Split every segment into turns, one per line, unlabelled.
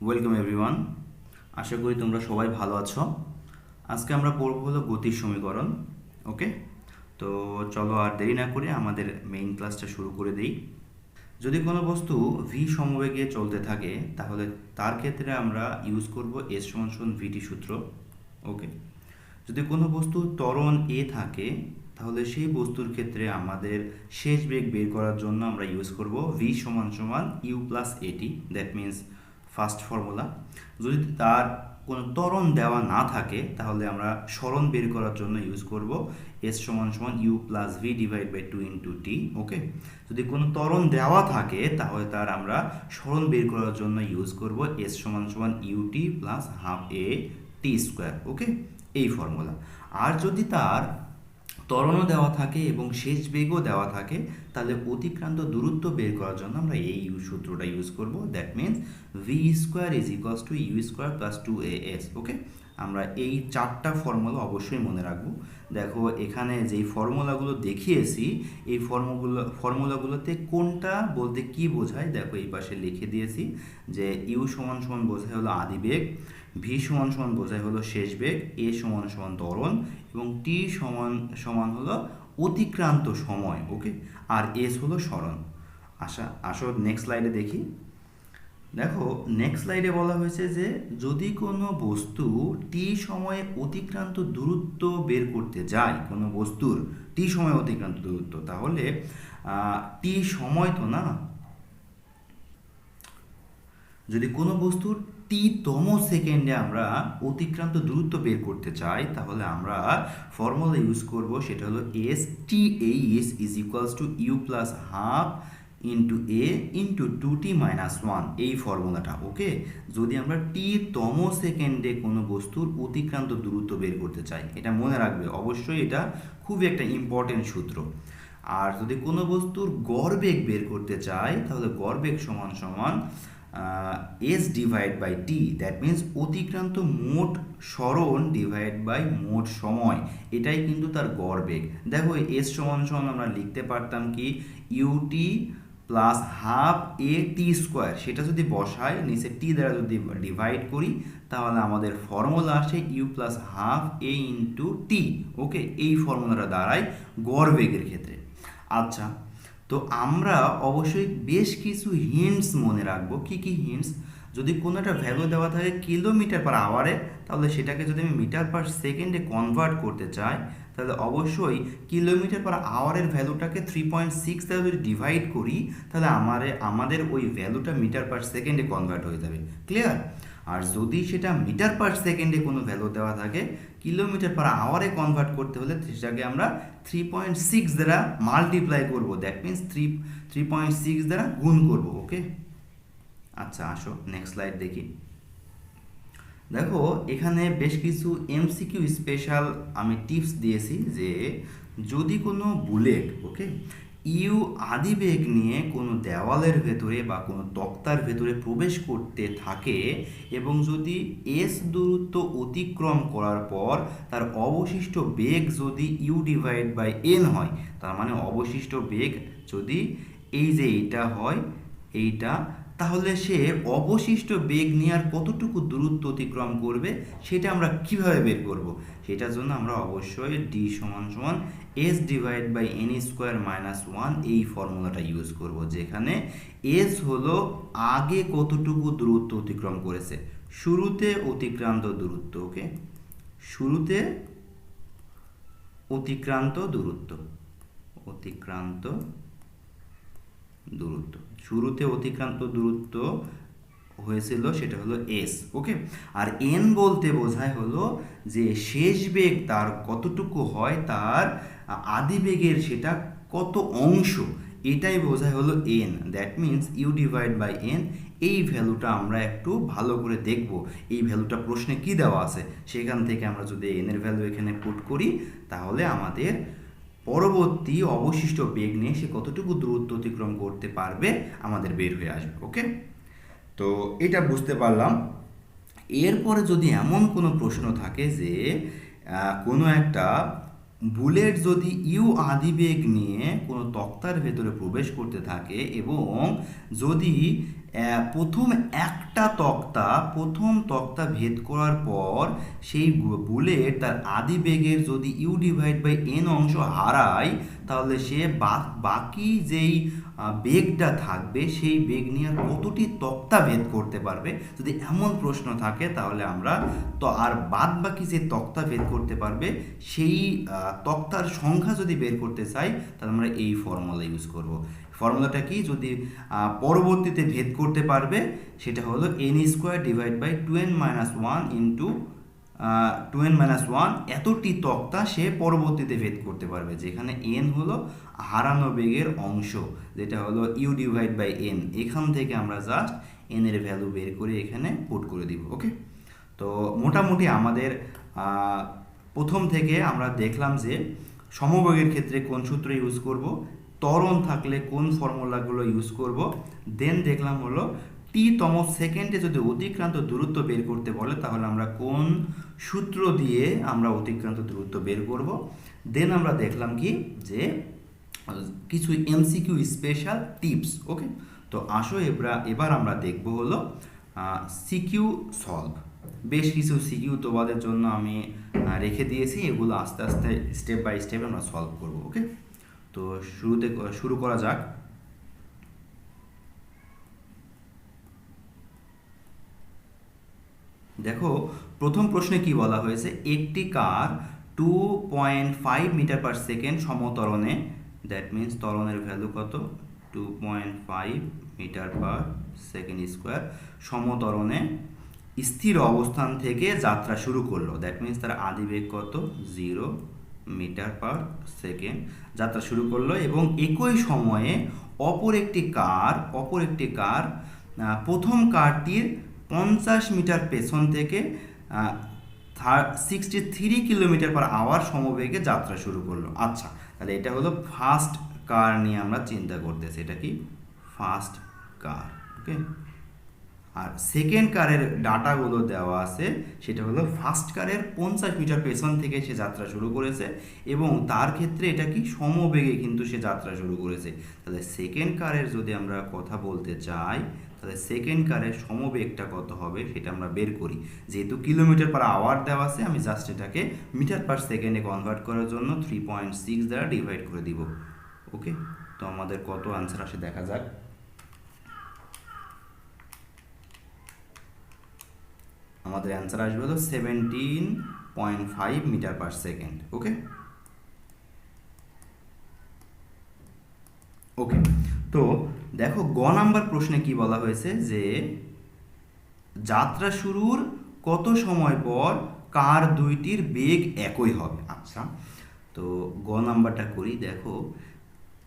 Welcome everyone. আশা করি তোমরা সবাই ভালো আছো। আজকে আমরা পড়ব হলো গতির সমীকরণ। ওকে, তো চলো আর দেরি না করে আমাদের মেইন ক্লাসটা শুরু করে দেই। যদি কোনো বস্তু ভি সমবেগে চলতে থাকে তাহলে তার ক্ষেত্রে আমরা ইউজ করব এস সমান সমান ভিটি সূত্র। ওকে, যদি কোনো বস্তু ত্বরণ এ থাকে তাহলে সেই বস্তুর ক্ষেত্রে আমাদের শেষ বেগ বের করার জন্য আমরা ইউজ করব ভি সমান সমান ইউ প্লাস এটি, দ্যাট মিন্স ফার্স্ট ফর্মুলা। যদি তার কোনো ত্বরণ দেওয়া না থাকে তাহলে আমরা সরণ বের করার জন্য ইউজ করব এস সমান সমান you plus V divide by two into t. Okay, যদি কোনো ত্বরণ দেওয়া থাকে তাহলে তার আমরা সরণ বের করার জন্য ইউজ করব এস সমান সমান ইউটি প্লাস হাফ এ টি স্কোয়ার। ওকে, এই ফর্মুলা। আর যদি তার ত্বরণও দেওয়া থাকে এবং শেষ বেগও দেওয়া থাকে তাহলে অতিক্রান্ত দূরত্ব বের করার জন্য আমরা এই সূত্রটা ইউজ করব, that means v square is equals to u square plus two a s. Okay, আমরা এই চারটা ফর্মুলা অবশ্যই মনে রাখবো। দেখো এখানে যেই ফর্মুলাগুলো দেখিয়েছি এই ফর্মুলাগুলোতে কোনটা বলতে কি বোঝায় দেখো এই পাশে লিখে দিয়েছি যে ইউ সমান সমান বোঝায় হলো আদিবেগ, ভি সমান সমান বোঝায় হলো শেষ বেগ, এ সমান সমান ত্বরণ এবং টি সমান সমান হলো অতিক্রান্ত সময়। ওকে, আর এস হলো সরণ। আসো নেক্সট স্লাইডে দেখি। দেখো নেক্সট স্লাইডে বলা হয়েছে যে যদি কোনো বস্তু টি সময়ে অতিক্রান্ত দূরত্ব বের করতে যায়, কোনো বস্তুর টি সময়ে অতিক্রান্ত দূরত্ব, তাহলে টি সময় তো না, যদি কোনো বস্তুর টি-তম সেকেন্ডে আমরা অতিক্রান্ত দূরত্ব বের করতে চাই তাহলে আমরা ফর্মুলা ইউজ করব, সেটা হলো S T H is equals to U plus half into A into two T minus one, এই ফর্মুলাটা। ওকে, যদি আমরা টি-তম সেকেন্ডে কোনো বস্তুর অতিক্রান্ত দূরত্ব বের করতে চাই, এটা মনে রাখবে অবশ্যই, এটা খুবই একটা ইম্পর্টেন্ট সূত্র। আর যদি কোনো বস্তুর গড় বেগ বের করতে চাই তাহলে গড় বেগ সমান সমান S divide by T, that means অতিক্রান্ত মোট সরণ ডিভাইড বাই মোট সময়, এটাই কিন্তু তার গড় বেগ। দেখো এস সমান সমান আমরা লিখতে পারতাম কি ইউটি প্লাস হাফ এ টি স্কোয়ার, সেটা যদি বসাই নিচে টি দ্বারা যদি ডিভাইড করি তাহলে আমাদের ফর্মুলা আসে ইউ প্লাস হাফ এ ইন্টু টি। ওকে, এই ফর্মুলাটা দাঁড়ায় গড় বেগের ক্ষেত্রে। আচ্ছা, তো আমরা অবশ্যই বেশ কিছু হিন্টস মনে রাখবো। কি কি হিন্টস? যদি কোনো একটা ভ্যালু দেওয়া থাকে কিলোমিটার পার আওয়ারে তাহলে সেটাকে যদি আমি মিটার পার সেকেন্ডে কনভার্ট করতে চাই তাহলে অবশ্যই কিলোমিটার পার আওয়ারের ভ্যালুটাকে 3.6 দ্বারা যদি ডিভাইড করি তাহলে আমাদের ওই ভ্যালুটা মিটার পার সেকেন্ডে কনভার্ট হয়ে যাবে। ক্লিয়ার? আর যদি সেটা মিটার পার সেকেন্ডে কোনো ভ্যালু দেওয়া থাকে কিলোমিটার পার আওয়ারে কনভার্ট করতে হলে সেটাকে আমরা 3.6 দ্বারা মাল্টিপ্লাই করব, দ্যাট মিন্স 3.6 দ্বারা গুণ করব। ওকে, আচ্ছা আসো নেক্সট স্লাইড দেখি। দেখো এখানে বেশ কিছু এমসিকিউ স্পেশাল আমি টিপস দিয়েছি যে যদি কোনো বুলেট ওকে ইউ আদিবেগ নিয়ে কোনো দেওয়ালের ভেতরে বা কোনো তক্তার ভেতরে প্রবেশ করতে থাকে এবং যদি এস দূরত্ব অতিক্রম করার পর তার অবশিষ্ট বেগ যদি ইউ ডিভাইড বাই এন হয়, তার মানে অবশিষ্ট বেগ যদি এই যে এইটা হয় এইটা, তাহলে সে অবশিষ্ট বেগ নেওয়ার কতটুকু দূরত্ব অতিক্রম করবে সেটা আমরা কিভাবে বের করব? সেটার জন্য আমরা অবশ্যই ডি সমান সমান S divide by N square minus one এই ফর্মুলাটা ইউজ করব, যেখানে এস হলো আগে কতটুকু দূরত্ব অতিক্রম করেছে, শুরুতে অতিক্রান্ত দূরত্ব। ওকে, শুরুতে অতিক্রান্ত দূরত্ব, অতিক্রান্ত দূরত্ব, শুরুতে অতিক্রান্ত দূরত্ব হয়েছিল সেটা হলো এস। ওকে, আর এন বলতে বোঝায় হলো যে শেষ বেগ তার কতটুকু হয়, তার আদি বেগের সেটা কত অংশ, এটাই বোঝায় হলো N, that means U divide by N. এই ভ্যালুটা আমরা একটু ভালো করে দেখব, এই ভ্যালুটা প্রশ্নে কি দেওয়া আছে সেখান থেকে আমরা যদি এন এর ভ্যালু এখানে পুট করি তাহলে আমাদের পরবর্তী অবশিষ্ট বেগ নিয়ে সে কতটুকু দূরত্ব অতিক্রম করতে পারবে আমাদের বের হয়ে আসবে। ওকে, তো এটা বুঝতে পারলাম। এরপরে যদি এমন কোনো প্রশ্ন থাকে যে কোনো একটা বুলেট যদি ইউ আদিবেগ নিয়ে কোনো তক্তার ভেতরে প্রবেশ করতে থাকে এবং যদি প্রথম প্রথম তক্তা ভেদ করার পর সেই বুলেট তার আদি বেগের যদি u/n অংশ হারায়, তাহলে সে বাকি যেই বেগটা থাকবে সেই বেগ নিয়ে আর কতটি তক্তা ভেদ করতে পারবে। যদি এমন প্রশ্ন থাকে তাহলে আমরা তো আর বাদ বাকি যে তক্তা ভেদ করতে পারবে সেই তক্তার সংখ্যা যদি বের করতে চাই, তাহলে আমরা এই ফর্মুলা ইউজ করব। ফর্মুলাটা কি, যদি পরবর্তীতে ভেদ করতে পারবে সেটা হলো n² / 2n−1 ইন্টু 2n−1 এতটি তক্তা সে পরবর্তীতে ভেদ করতে পারবে, যেখানে n হলো হারানো বেগের অংশ, যেটা হলো u/n। এখান থেকে আমরা জাস্ট n এর ভ্যালু বের করে এখানে পুট করে দিব। ওকে, তো মোটামুটি আমাদের প্রথম থেকে আমরা দেখলাম যে সমবেগের ক্ষেত্রে কোন সূত্র ইউজ করব, ত্বরণ থাকলে কোন ফর্মুলাগুলো ইউজ করব, দেন দেখলাম হলো tতম সেকেন্ডে যদি অতিক্রান্ত দূরত্ব বের করতে বলে তাহলে আমরা কোন সূত্র দিয়ে আমরা অতিক্রান্ত দূরত্ব বের করব। দেন আমরা দেখলাম কি যে কিছু এমসিকিউ স্পেশাল টিপস। ওকে, তো আসো এবার আমরা দেখব হলো সিকিউ সলভ। বেশ কিছু সিকিউ তোমাদের জন্য আমি রেখে দিয়েছি, এগুলো আস্তে আস্তে স্টেপ বাই স্টেপ আমরা সলভ করব। ওকে, তো শুরু করা যাক। দেখো প্রথম প্রশ্নে কি বলা হয়েছে, একটি কার 2.5 মিটার পার সেকেন্ড সমত্বরণে, দ্যাট মিন্স ত্বরণের ভ্যালু কত, 2.5 মিটার পার সেকেন্ড স্কোয়ার সমত্বরণে স্থির অবস্থান থেকে যাত্রা শুরু করলো, দ্যাট মিন্স তার আদিবেগ কত, 0 মিটার পার সেকেন্ড যাত্রা শুরু করলো, এবং একই সময়ে অপর একটি কার প্রথম কারটির 50 মিটার পেছন থেকে 63 কিলোমিটার পার আওয়ার সমবেগে যাত্রা শুরু করলো। আচ্ছা, তাহলে এটা হলো ফার্স্ট কার নিয়ে আমরা চিন্তা করতেছি, এটা কি ফার্স্ট কার। ওকে, আর সেকেন্ড কারের ডাটাগুলো দেওয়া আছে, সেটা হলো ফার্স্ট কারের 50 মিটার পেছন থেকে সে যাত্রা শুরু করেছে এবং তার ক্ষেত্রে এটা কি সমবেগে কিন্তু সে যাত্রা শুরু করেছে। তাহলে সেকেন্ড কারের যদি আমরা কথা বলতে চাই, তাহলে সেকেন্ড কারের সমবেগটা কত হবে সেটা আমরা বের করি। যেহেতু কিলোমিটার পার আওয়ার দেওয়া আছে, আমি জাস্ট এটাকে মিটার পার সেকেন্ডে কনভার্ট করার জন্য 3.6 দ্বারা ডিভাইড করে দিব। ওকে, তো আমাদের কত আনসার আসে দেখা যাক। আমাদের অ্যান্সার আসবে হলো 17.5 মিটার পার সেকেন্ড। ওকে ওকে, তো দেখো গ নাম্বার প্রশ্নে কি বলা হয়েছে, যে যাত্রা শুরুর কত সময় পর কার দুইটির বেগ একই হবে। আচ্ছা, তো গ নাম্বারটা করি। দেখো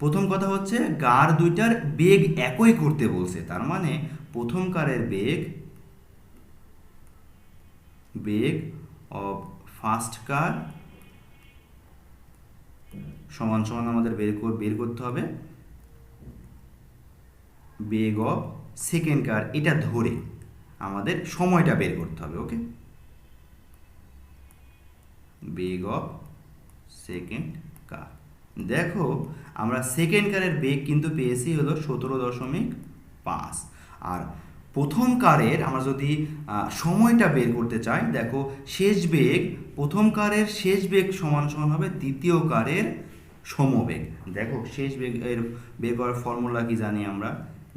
প্রথম কথা হচ্ছে কার দুইটার বেগ একই করতে বলছে, তার মানে প্রথম কারের বেগ অফ ফার্স্ট কার সমান সমান আমাদের বের করতে হবে বেগ অফ সেকেন্ড কার, এটা ধরে আমাদের সময়টা বের করতে হবে। ওকে, বেগ অফ সেকেন্ড কার। দেখো আমরা সেকেন্ড কারের বেগ কিন্তু পেয়েছি হলো 17.5, আর প্রথম কারের আমরা যদি সময়টা বের করতে চাই, দেখো প্রথম কারের শেষ বেগ সমান সমান হবে দ্বিতীয় কারের সমবেগ। দেখো শেষ বেগের বের করার ফর্মুলা কি জানি আমরা,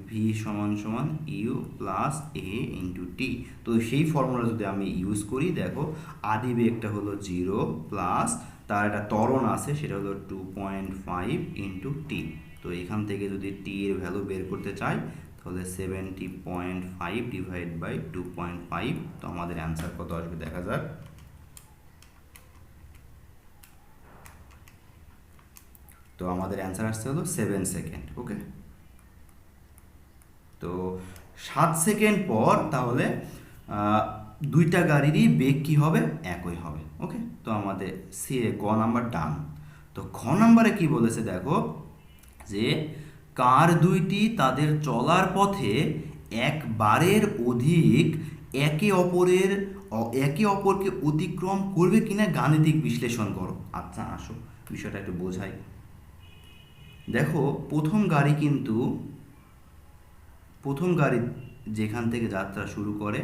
ভি সমান সমান ইউ প্লাস এ ইন্টু টি। তো সেই ফর্মুলা যদি আমি ইউজ করি, দেখো আদি বেগটা হলো 0 প্লাস তার একটা ত্বরণ আছে সেটা হলো 2.5 ইন্টু টি। তো এখান থেকে যদি টি এর ভ্যালু বের করতে চাই তাহলে 70.5 ডিভাইড বাই 2.5। তো আমাদের অ্যান্সার কত আসবে দেখা যাক। তো আমাদের অ্যান্সার আসছে হলো 7 সেকেন্ড। ওকে, তো 7 সেকেন্ড পর তাহলে দুইটা গাড়িরই বেগ কি হবে, একই হবে। ওকে, তো আমাদের গ নাম্বার ডান। তো খ নাম্বারে কি বলেছে দেখো, যে কার দুইটি তাদের চলার পথে একবারের অধিক একে অপরকে অতিক্রম করবে কিনা গাণিতিক বিশ্লেষণ করো। আচ্ছা আসো বিষয়টা একটু বোঝাই। দেখো প্রথম গাড়ি কিন্তু প্রথম গাড়ি যেখান থেকে যাত্রা শুরু করে,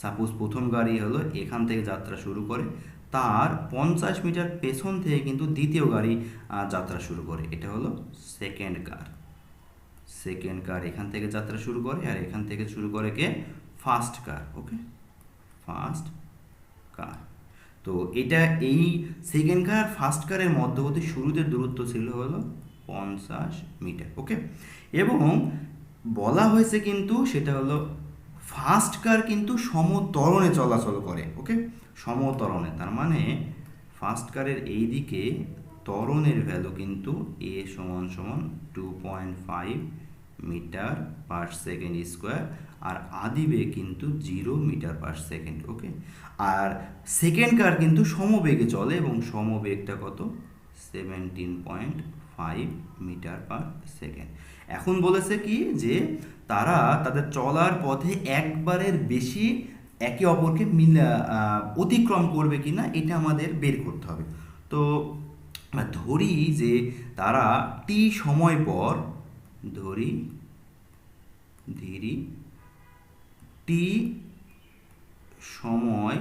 সাপোজ প্রথম গাড়ি হলো এখান থেকে যাত্রা শুরু করে, তার 50 মিটার পেছন থেকে কিন্তু দ্বিতীয় গাড়ি যাত্রা শুরু করে, এটা হলো সেকেন্ড কার। সেকেন্ড কার এখান থেকে যাত্রা শুরু করে, আর এখান থেকে শুরু করে কে? ফার্স্ট কার। ওকে, ফার্স্ট কার। তো এটা এই সেকেন্ড কার ফার্স্ট কারের মধ্যবর্তী শুরুতে দূরত্ব ছিল হলো 50 মিটার। ওকে, এবং বলা হয়েছে কিন্তু সেটা হলো ফার্স্ট কার কিন্তু সমত্বরণে চলাচল করে। ওকে, সমত্বরণে, তার মানে ফার্স্ট কারের এই দিকে ত্বরণের ভ্যালু কিন্তু এ সমান সমান 2.5 মিটার পার সেকেন্ড স্কোয়ার, আর আদিবেগ কিন্তু 0 মিটার পার সেকেন্ড। ওকে, আর সেকেন্ড কার কিন্তু সমবেগে চলে এবং সমবেগটা কত? 17.5 মিটার পার সেকেন্ড। এখন বলেছে কি যে তারা তাদের চলার পথে একবারের বেশি একে অপরকে অতিক্রম করবে কিনা এটা আমাদের বের করতে হবে। তো ধরি যে তারা টি সময় পর, ধরি টি সময়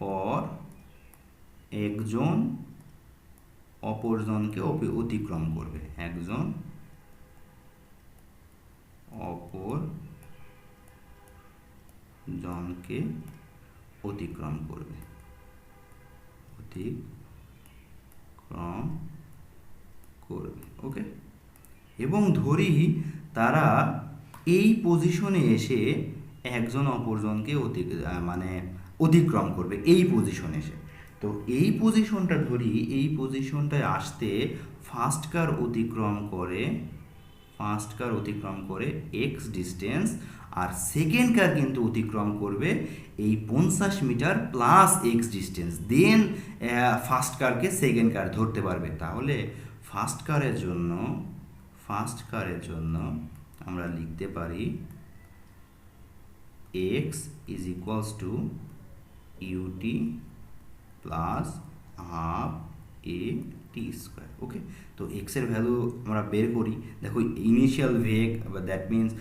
পর একজন অপরজনকে অতিক্রম করবে, একজন অপরজনকে অতিক্রম করবে, ওকে, এবং ধরি তারা এই পজিশনে এসে একজন অপরজনকে অতিক্রম করবে এই পজিশনে এসে। তো এই পজিশনটা ধরি, এই পজিশনটায় আসতে ফার্স্ট কার অতিক্রম করে এক্স ডিস্টেন্স, আর সেকেন্ড কার কিন্তু অতিক্রম করবে এই 50 metre plus x distance, then first কারকে সেকেন্ড কার ধরতে পারবে। তাহলে ফার্স্ট কারের জন্য আমরা লিখতে পারি x is equals to u t plus half A T square. Okay, তো এক্সের ভ্যালু আমরা বের করি। দেখো ইনিশিয়াল বেগ, দ্যাট মিনস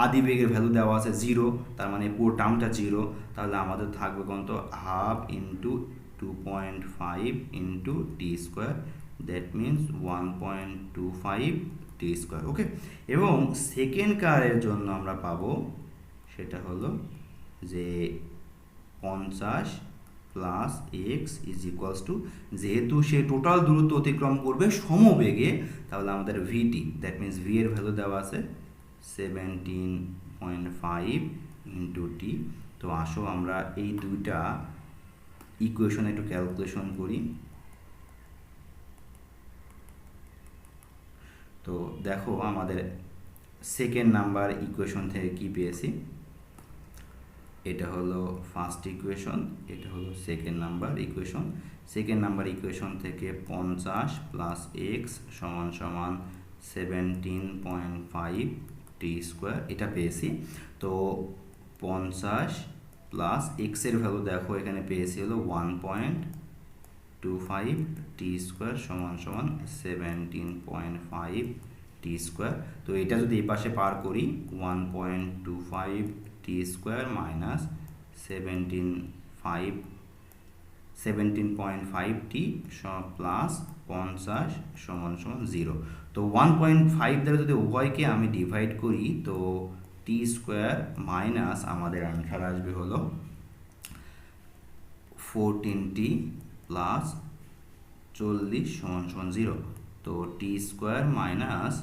আদি বেগের ভ্যালু দেওয়া আছে 0, তার মানে পুরো টার্মটা 0। তাহলে আমাদের থাকবে কত? Half into 2.5 into t square, that means 1.25 t square. Okay, এবং সেকেন্ড কারের জন্য আমরা পাবো সেটা হলো যে 50 plus x is equals two, যেহেতু সে টোটাল দূরত্ব অতিক্রম করবে সমবেগে, তাহলে আমাদের ভিটি, দ্যাট মিনস ভি এর ভ্যালু দেওয়া আছে 17.5 ইন্টু টি। তো আসো আমরা এই দুইটা ইকুয়েশন একটু ক্যালকুলেশন করি। তো দেখো আমাদের সেকেন্ড নাম্বার ইকুয়েশন থেকে কি পেয়েছি, এটা হলো ফার্স্ট ইকুয়েশন, এটা হলো second number equation. Second number equation থেকে 50 প্লাস এক্স সমান সমান 17.5 টি স্কোয়ার এটা পেয়েছি। তো 50 প্লাস এক্সের ভ্যালু দেখো এখানে পেয়েছি হলো 1.25 টি স্কোয়ার সমান সমান 17.5 টি স্কোয়ার। তো এটা যদি এই পাশে পার করি, 1.25 টি স্কোয়ার মাইনাস 17.5 টি প্লাস 50 সমান সমান 0। তো 1.5 দ্বারা যদি উভয়কে আমি ডিভাইড করি, তো টি স্কোয়ার মাইনাস আমাদের আনসার আসবে হলো 14টি প্লাস 40 সমান সমান 0। তো টি স্কোয়ার মাইনাস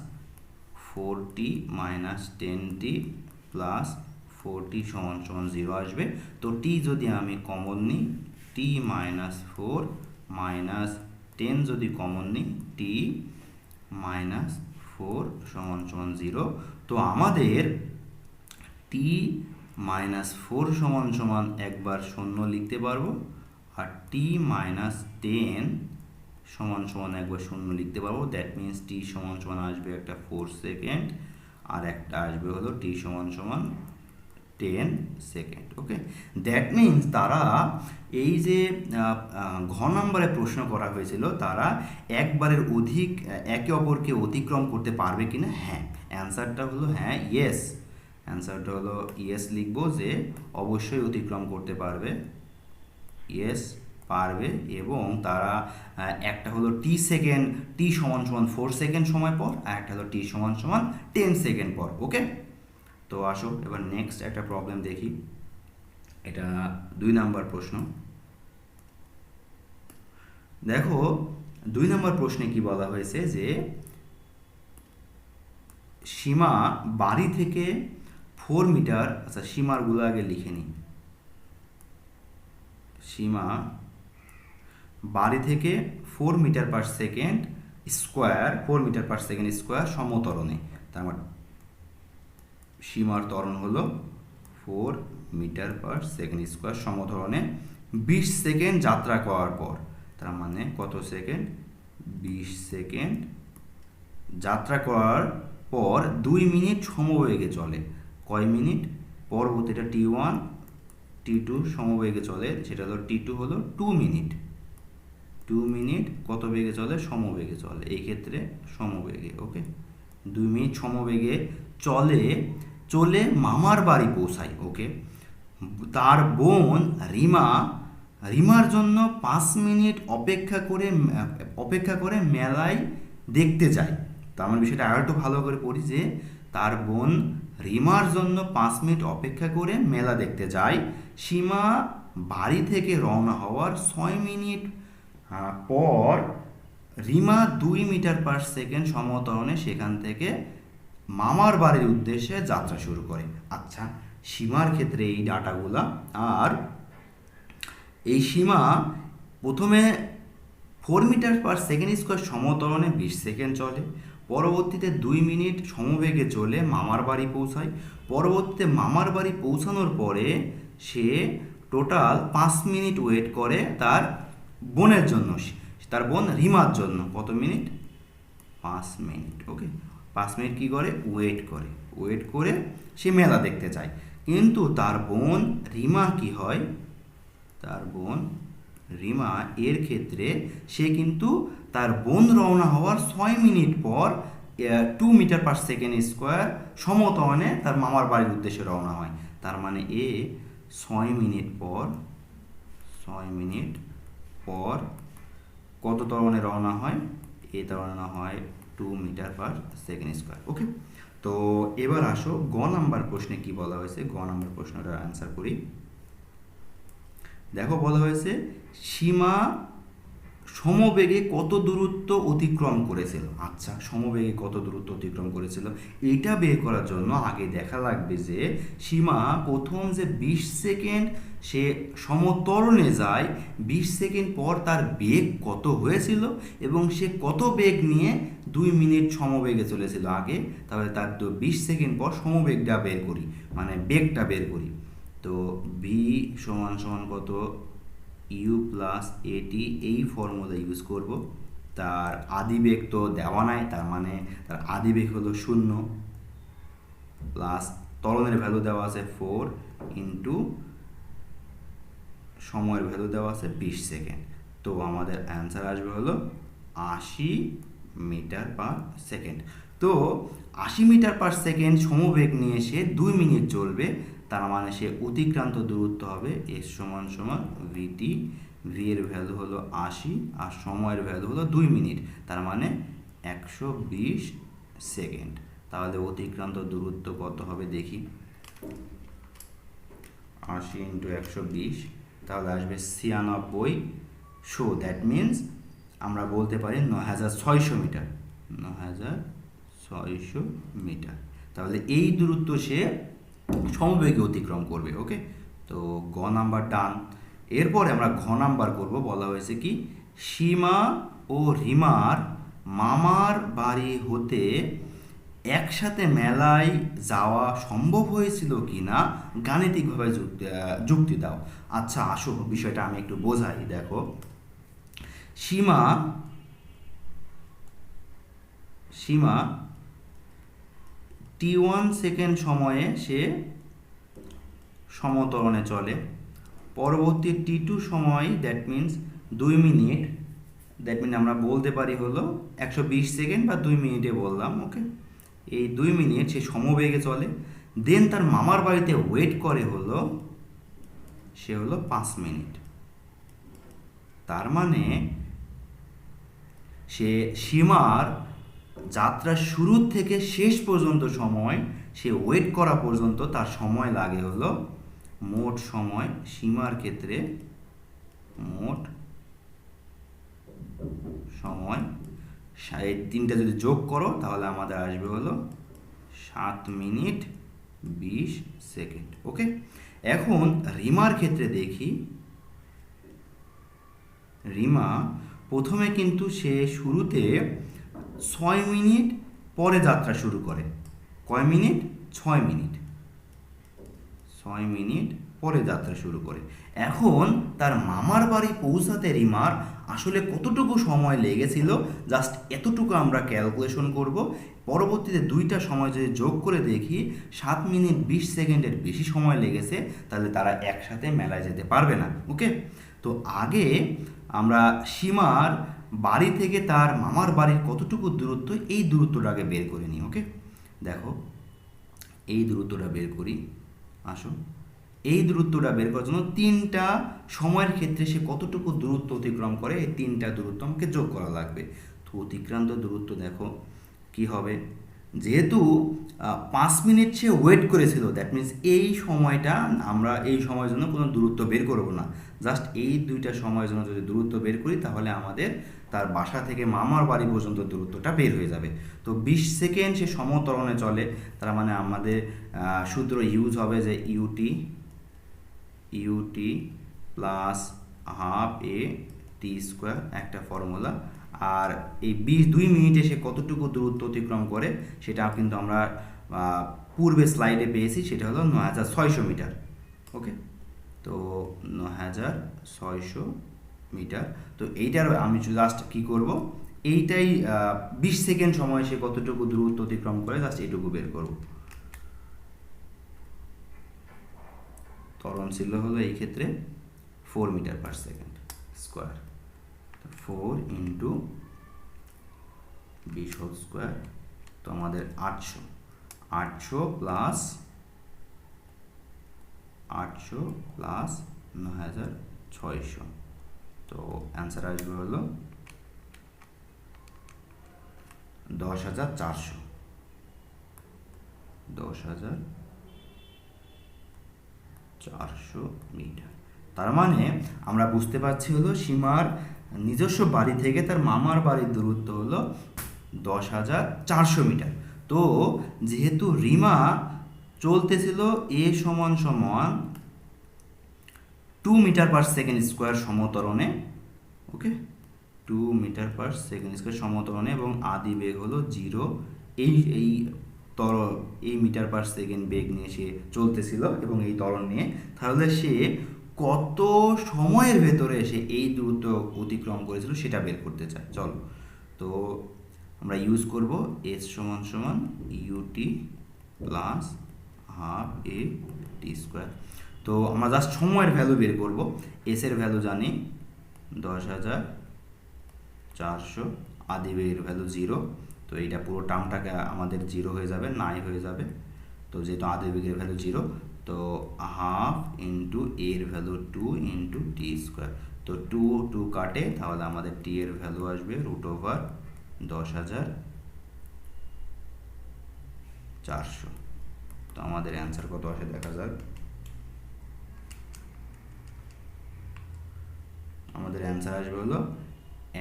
4টি মাইনাস 10টি প্লাস 4টি সমান সমান 0 আসবে। তো টি যদি আমি কমন নিই, টি মাইনাস 4 মাইনাস 10 যদি কমন নিই, টি মাইনাস 4 সমান সমান 0। তো আমাদের টি মাইনাস 4 সমান সমান একবার 0 লিখতে পারবো, আর টি মাইনাস 10 সমান সমান একবার 0 লিখতে পারবো। দ্যাট মিনস টি সমান সমান আসবে একটা 4 সেকেন্ড, আর একটা আসবে হলো টি সমান সমান 10 সেকেন্ড। ওকে, দ্যাট মিনস তারা এই যে ঘ নম্বরে প্রশ্ন করা হয়েছিল তারা একবারের অধিক একে অপরকে অতিক্রম করতে পারবে কিনা। হ্যাঁ, অ্যান্সারটা হলো হ্যাঁ, ইয়েস। অ্যান্সারটা হলো ইয়েস, লিখবো যে অবশ্যই অতিক্রম করতে পারবে, ইয়েস পারবে। এবং তারা একটা হলো টি সেকেন্ড, টি সমান সমান 4 সেকেন্ড সময় পর, আর একটা হলো টি সমান সমান 10 সেকেন্ড পর। ওকে, তো আসো এবার নেক্সট একটা প্রবলেম দেখি। এটা 2 নাম্বার প্রশ্ন। দেখো 2 নম্বর প্রশ্নে কি বলা হয়েছে যে সীমা বাড়ি থেকে 4 মিটার, আচ্ছা সীমারগুলো আগে লিখে নিই। সীমা বাড়ি থেকে 4 metre per second square, 4 metre per second square সমত্বরণে, তার মানে সীমার ত্বরণ হলো 4 মিটার পার সেকেন্ড স্কোয়ার সমত্বরণে 20 সেকেন্ড যাত্রা করার পর, তার মানে কত সেকেন্ড, 20 সেকেন্ড যাত্রা করার পর 2 মিনিট সমবেগে চলে। কয় মিনিট? পরবর্তীটা T1 T2 সমবেগে চলে, সেটা হলো T2 হলো 2 মিনিট। 2 মিনিট কত বেগে চলে? সমবেগে চলে, এই ক্ষেত্রে সমবেগে। ওকে, 2 মিনিট সমবেগে চলে, চলে মামার বাড়ি পৌঁছায়। ওকে, তার বোন রিমার জন্য 5 মিনিট অপেক্ষা করে মেলায় দেখতে যায়। তো আমার বিষয়টা আরও একটু ভালো করে পড়ি যে তার বোন রিমার জন্য 5 মিনিট অপেক্ষা করে মেলা দেখতে যায়। সীমা বাড়ি থেকে রওনা হওয়ার 6 মিনিট পর রিমা 2 মিটার পার সেকেন্ড সমত্বরণে সেখান থেকে মামার বাড়ির উদ্দেশ্যে যাত্রা শুরু করে। আচ্ছা, সীমার ক্ষেত্রে এই ডাটাগুলা, আর এই সীমা প্রথমে 4 মিটার পার সেকেন্ড স্কোয়ার সমত্বরণে 20 সেকেন্ড চলে, পরবর্তীতে 2 মিনিট সমবেগে চলে মামার বাড়ি পৌঁছায়, পরবর্তীতে মামার বাড়ি পৌঁছানোর পরে সে টোটাল 5 মিনিট ওয়েট করে তার বোনের জন্য, তার বোন রিমার জন্য। কত মিনিট? 5 মিনিট। ওকে, 5 মিনিট কী করে? ওয়েট করে সে মেলা দেখতে যায়। কিন্তু তার বোন রিমা কি হয়, তার বোন রিমা এর ক্ষেত্রে সে কিন্তু তার বোন রওনা হওয়ার 6 মিনিট পর 2 মিটার পার সেকেন্ড স্কোয়ার সমত্বরণে তার মামার বাড়ির উদ্দেশ্যে রওনা হয়। তার মানে 6 মিনিট পর কত ত্বরণে রওনা হয়? ত্বরণে হয় 2 metre per second square. Okay, তো এবার আসো গ নাম্বার প্রশ্নে কি বলা হয়েছে। গ নাম্বার প্রশ্নটার অ্যান্সার করি। দেখো বলা হয়েছে সীমা সমবেগে কত দূরত্ব অতিক্রম করেছিল। আচ্ছা, সমবেগে কত দূরত্ব অতিক্রম করেছিল এটা বের করার জন্য আগে দেখা লাগবে যে সীমা প্রথম যে 20 সেকেন্ড সে সমত্বরণে যায়, 20 সেকেন্ড পর তার বেগ কত হয়েছিল এবং সে কত বেগ নিয়ে 2 মিনিট সমবেগে চলেছিল আগে। তাহলে তার 20 সেকেন্ড পর সমবেগটা বের করি, মানে বেগটা বের করি। তো ভি সমান সমান কত? ইউ প্লাস এটি, এই ফর্মুলা ইউজ করব। তার আদিবেগ তো দেওয়া নাই, তার মানে তার আদিবেগ হলো 0 প্লাস ত্বরণের ভ্যালু দেওয়া আছে 4 ইন্টু সময়ের ভ্যালু দেওয়া আছে 20 সেকেন্ড। তো আমাদের অ্যান্সার আসবে হলো 80 মিটার পার সেকেন্ড। তো 80 মিটার পার সেকেন্ড সমবেগ নিয়ে সে 2 মিনিট চলবে, তার মানে সে অতিক্রান্ত দূরত্ব হবে এস সমান সমান ভিটি। ভি এর ভ্যালু হলো 80 আর সময়ের ভ্যালু হলো 2 মিনিট, তার মানে 120 সেকেন্ড। তাহলে অতিক্রান্ত দূরত্ব কত হবে দেখি। 80 ইন্টু 120, তাহলে আসবে 96। সো দ্যাট মিনস আমরা বলতে পারি 9600 মিটার। 9600 মিটার। তাহলে এই দূরত্ব সে সমবেগে অতিক্রম করবে। ওকে, তো গ নাম্বার ডান। এরপরে আমরা ঘ নাম্বার করব। বলা হয়েছে কি সীমা ও রিমার মামার বাড়ি হতে একসাথে মেলায় যাওয়া সম্ভব হয়েছিল কি না গাণিতিকভাবে যুক্তি দাও। আচ্ছা, আসো বিষয়টা আমি একটু বোঝাই। দেখো সীমা T1 সেকেন্ড সময়ে সে সমতরণে চলে। পরবর্তী T2 সময় that means 2 minute, that mean আমরা বলতে পারি হলো 120 সেকেন্ড বা 2 মিনিটে বললাম, ওকে। এই 2 মিনিট সে সমবেগে চলে। দেন তার মামার বাড়িতে ওয়েট করে হলো সে হলো 5 মিনিট। তার মানে সে সীমার যাত্রা শুরু থেকে শেষ পর্যন্ত সময় সে ওয়েট করা পর্যন্ত তার সময় লাগে হলো, মোট সময় সীমার ক্ষেত্রে মোট সময় এই তিনটা যদি যোগ করো তাহলে আমাদের আসবে হলো 7 মিনিট 20 সেকেন্ড, ওকে। এখন রিমার ক্ষেত্রে দেখি। রিমা প্রথমে কিন্তু সে শুরুতে 6 মিনিট পরে যাত্রা শুরু করে। কয় মিনিট? 6 মিনিট। 6 মিনিট পরে যাত্রা শুরু করে। এখন তার মামার বাড়ি পৌঁছাতে রিমার আসলে কতটুকু সময় লেগেছিল, জাস্ট এতটুকু আমরা ক্যালকুলেশন করব। পরবর্তীতে দুইটা সময় যদি যোগ করে দেখি 7 মিনিট 20 সেকেন্ডের বেশি সময় লেগেছে, তাহলে তারা একসাথে মেলায় যেতে পারবে না, ওকে। তো আগে আমরা সীমার বাড়ি থেকে তার মামার বাড়ির কতটুকু দূরত্ব, এই দূরত্বটা আগে বের করে নিই, ওকে। দেখো এই দূরত্বটা বের করি, আসো। এই দূরত্বটা বের করার জন্য তিনটা সময়ের ক্ষেত্রে সে কতটুকু দূরত্ব অতিক্রম করে, এই তিনটা দূরত্ব আমাকে যোগ করা লাগবে। তো অতিক্রান্ত দূরত্ব দেখো কি হবে, যেহেতু 5 মিনিট সে ওয়েট করেছিল, দ্যাট মিন্স এই সময়টা আমরা এই সময়ের জন্য কোনো দূরত্ব বের করব না, জাস্ট এই দুইটা সময়ের জন্য যদি দূরত্ব বের করি তাহলে আমাদের তার বাসা থেকে মামার বাড়ি পর্যন্ত দূরত্বটা বের হয়ে যাবে। তো 20 সেকেন্ড সে সমতরণে চলে, তার মানে আমাদের সূত্র ইউজ হবে যে ইউটি প্লাস হাফ এ টি স্কোয়ার, একটা ফর্মুলা। আর এই 2 মিনিটে সে কতটুকু দূরত্ব অতিক্রম করে সেটা কিন্তু আমরা পূর্বে স্লাইডে পেয়েছি, সেটা হলো 9600 মিটার, ওকে। তো 9600 মিটার। তো এইটার আমি জাস্ট কি করব, এইটাই 20 সেকেন্ড সময় সে কতটুকু দূরত্ব অতিক্রম করে জাস্ট এইটুকু বের করব। ত্বরণ ছিল হলো এই ক্ষেত্রে 4 metre per second square. 4 into 20 whole square, তো আমাদের 800 প্লাস 9600, তো অ্যান্সার আসবে হলো 10,400। 10,400 মিটার। তার মানে আমরা বুঝতে পারছি হলো সীমার নিজস্ব বাড়ি থেকে তার মামার বাড়ির দূরত্ব হলো 10,400 মিটার। তো যেহেতু রিমা চলতেছিল এ সমান 2 মিটার পার সেকেন্ড স্কোয়ার সমতরণে, ওকে, 2 মিটার পার সেকেন্ড স্কোয়ার সমতরণে, এবং আদি বেগ হলো 0, এই মিটার পার সেকেন্ড বেগ নিয়ে সে চলতেছিল এবং এই ত্বরণ নিয়ে, তাহলে সে কত সময়ের ভেতরে সে এই দূরত্ব অতিক্রম করেছিল সেটা বের করতে চায়। চলো, তো আমরা ইউজ করব এস সমান ইউটি প্লাস হাফ এ টি স্কোয়ার। তো আমরা জাস্ট সময়ের ভ্যালু বের করব। এস এর ভ্যালু জানি 10,400, আদি বেগের ভ্যালু 0, তো এইটা পুরো টার্মটাকে আমাদের 0 হয়ে যাবে, নাই হয়ে যাবে। তো যেহেতু আদি বেগের ভ্যালু 0, তো হাফ ইন্টু এর ভ্যালু 2 ইন্টু টি স্কোয়ার। তো 2 কাটে, তাহলে আমাদের টি এর ভ্যালু আসবে √10,400। তো আমাদের অ্যান্সার কত আসে দেখা যাক। আমাদের অ্যান্সার আসবে হলো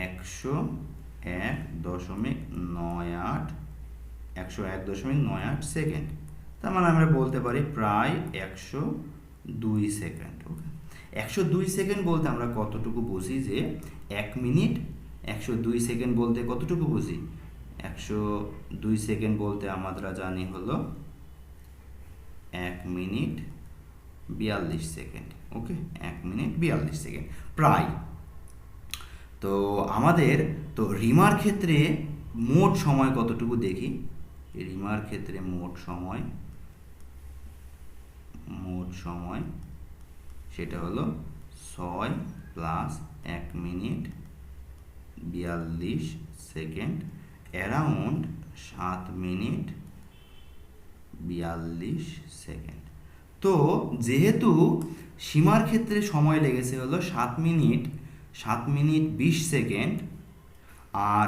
101.98 সেকেন্ড। তার মানে আমরা বলতে পারি প্রায় 102 সেকেন্ড, ওকে। 102 সেকেন্ড বলতে আমরা কতটুকু বুঝি, যে 1 মিনিট 102 সেকেন্ড বলতে কতটুকু বুঝি, 102 সেকেন্ড বলতে আমরা জানি হলো 1 মিনিট 42 সেকেন্ড, ওকে, 1 মিনিট 42 সেকেন্ড প্রায়। তো আমাদের তো রিমার ক্ষেত্রে মোট সময় কতটুকু দেখি। রিমার ক্ষেত্রে মোট সময় সেটা হলো 6 plus 1 minute 42 second, around 7 minute 42 second. তো যেহেতু সীমার ক্ষেত্রে সময় লেগেছে হলো 7 মিনিট 20 সেকেন্ড, আর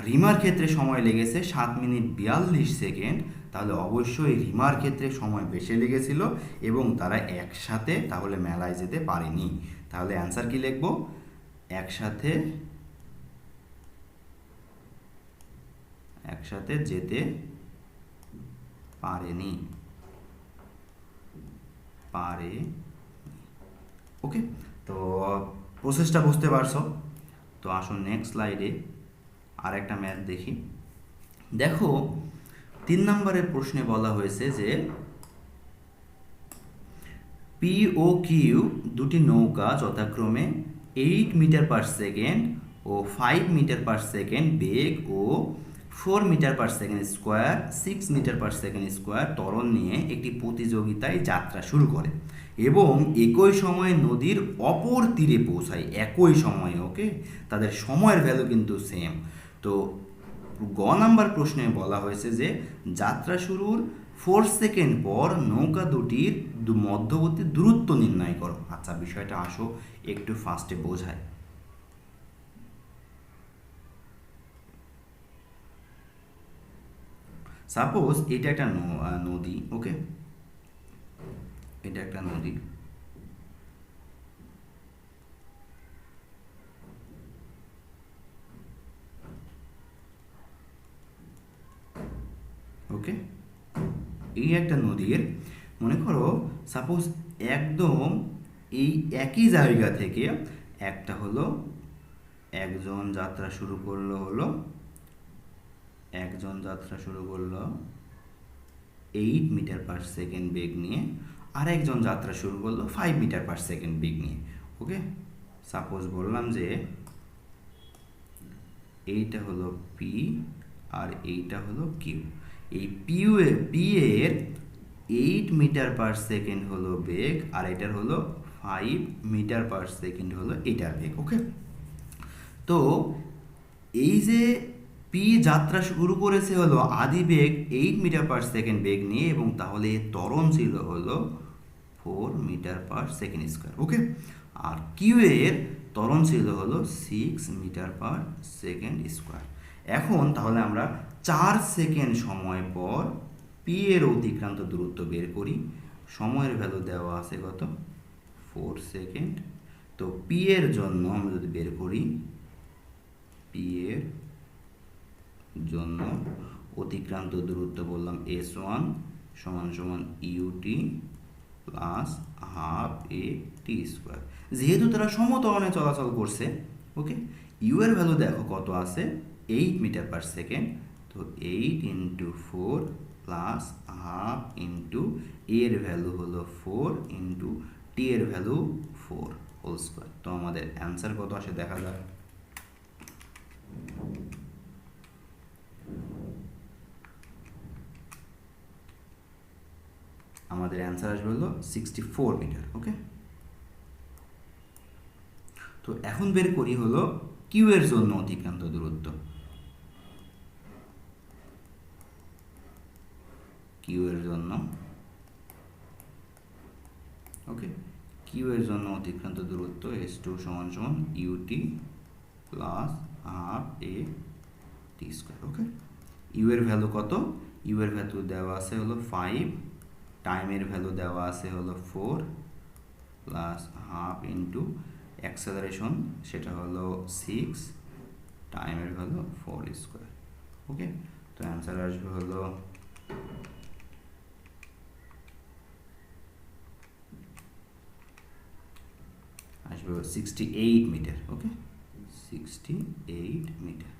রিমার ক্ষেত্রে সময় লেগেছে 7 মিনিট 42 সেকেন্ড, তাহলে অবশ্যই রিমার ক্ষেত্রে সময় বেশি লেগেছিল এবং তারা একসাথে তাহলে মেলায় যেতে পারেনি। তাহলে অ্যান্সার কি লিখব? একসাথে যেতে পারেনি। ওকে, তো প্রসেসটা বুঝতে পারছো? তো আসুন নেক্সট স্লাইডে আর একটা ম্যাথ দেখি। দেখো 3 নম্বরের প্রশ্নে বলা হয়েছে যে পি ও কিউ দুটি নৌকা যথাক্রমে 8 মিটার পার সেকেন্ড ও 5 মিটার পার সেকেন্ড বেগ ও 4 metre per second square 6 metre per second square ত্বরণ নিয়ে একটি প্রতিযোগিতায় যাত্রা শুরু করে এবং একই সময়ে নদীর অপর তীরে পৌঁছায়। একই সময়ে, ওকে, তাদের সময়ের ভ্যালু কিন্তু সেম। তো গ নাম্বার প্রশ্নে বলা হয়েছে যে যাত্রা শুরুর 4 সেকেন্ড পর নৌকা দুটির মধ্যবর্তী দূরত্ব নির্ণয় করো। আচ্ছা, বিষয়টা আসো একটু ফাস্টে বোঝায়। সাপোজ এটা একটা নদী, ওকে, এটা একটা নদী। ওকে, এই একটা নদীর, মনে করো সাপোজ একদম এই একই জায়গা থেকে একটা হলো একজন যাত্রা শুরু করলো 8 মিটার পার সেকেন্ড বেগ নিয়ে, আর একজন যাত্রা শুরু করলো 5 মিটার পার সেকেন্ড বেগ নিয়ে। ওকে, সাপোজ বললাম যে এইটা হলো পি আর এইটা হলো কিউ। এই পি এর 8 মিটার পার সেকেন্ড হলো বেগ, আর এটার হলো 5 মিটার পার সেকেন্ড হলো এটার বেগ। ওকে, তো এই যে পি যাত্রা শুরু করেছে হলো আদি বেগ 8 মিটার পার সেকেন্ড বেগ নিয়ে, এবং তাহলে ত্বরণ ছিল হলো 4 মিটার পার সেকেন্ড স্কোয়ার। ওকে, আর কিউ এর ত্বরণ ছিল হলো 6 মিটার পার সেকেন্ড স্কোয়ার। এখন তাহলে আমরা 4 সেকেন্ড সময় পর পি এর অতিক্রান্ত দূরত্ব বের করি। সময়ের ভ্যালু দেওয়া আছে কত? 4 সেকেন্ড। তো পি এর জন্য আমরা যদি বের করি, পি এর জন্য অতিক্রান্ত দূরত্ব বললাম S1 সমান সমান ইউটি প্লাস হাফ এ টি স্কোয়ার। যেহেতু তারা সমত্বরণে চলাচল করছে, ওকে, ইউ এর ভ্যালু দেখো কত আছে, 8 মিটার পার সেকেন্ড। তো 8 ইন্টু 4 প্লাস হাফ ইন্টু এর ভ্যালু হলো 4 ইন্টু টি এর ভ্যালু 4 হোল স্কোয়ার। তো আমাদের অ্যান্সার কত আসে দেখা যাক। আমাদের অ্যান্সার আসবে হলো 64 মিটার। ওকে, তো এখন বের করি হলো কিউ এর জন্য অতিক্রান্ত দূরত্ব। কিউ এর জন্য, ওকে, কিউ এর জন্য অতিক্রান্ত দূরত্ব S2 সমান সমান ইউটি প্লাস হাফ এ টি স্কোয়ার। ওকে, ইউ এর ভ্যালু কত? ইউ এর ভ্যালু দেওয়া আছে হলো 5, টাইমের ভ্যালু দেওয়া আছে হলো 4 প্লাস হাফ ইন্টু অ্যাক্সেলারেশন সেটা হলো 6, টাইমের ভ্যালু 4 স্কোয়ার। ওকে, তো অ্যান্সার আসবে হলো আসবে 68 মিটার। ওকে, 68 মিটার।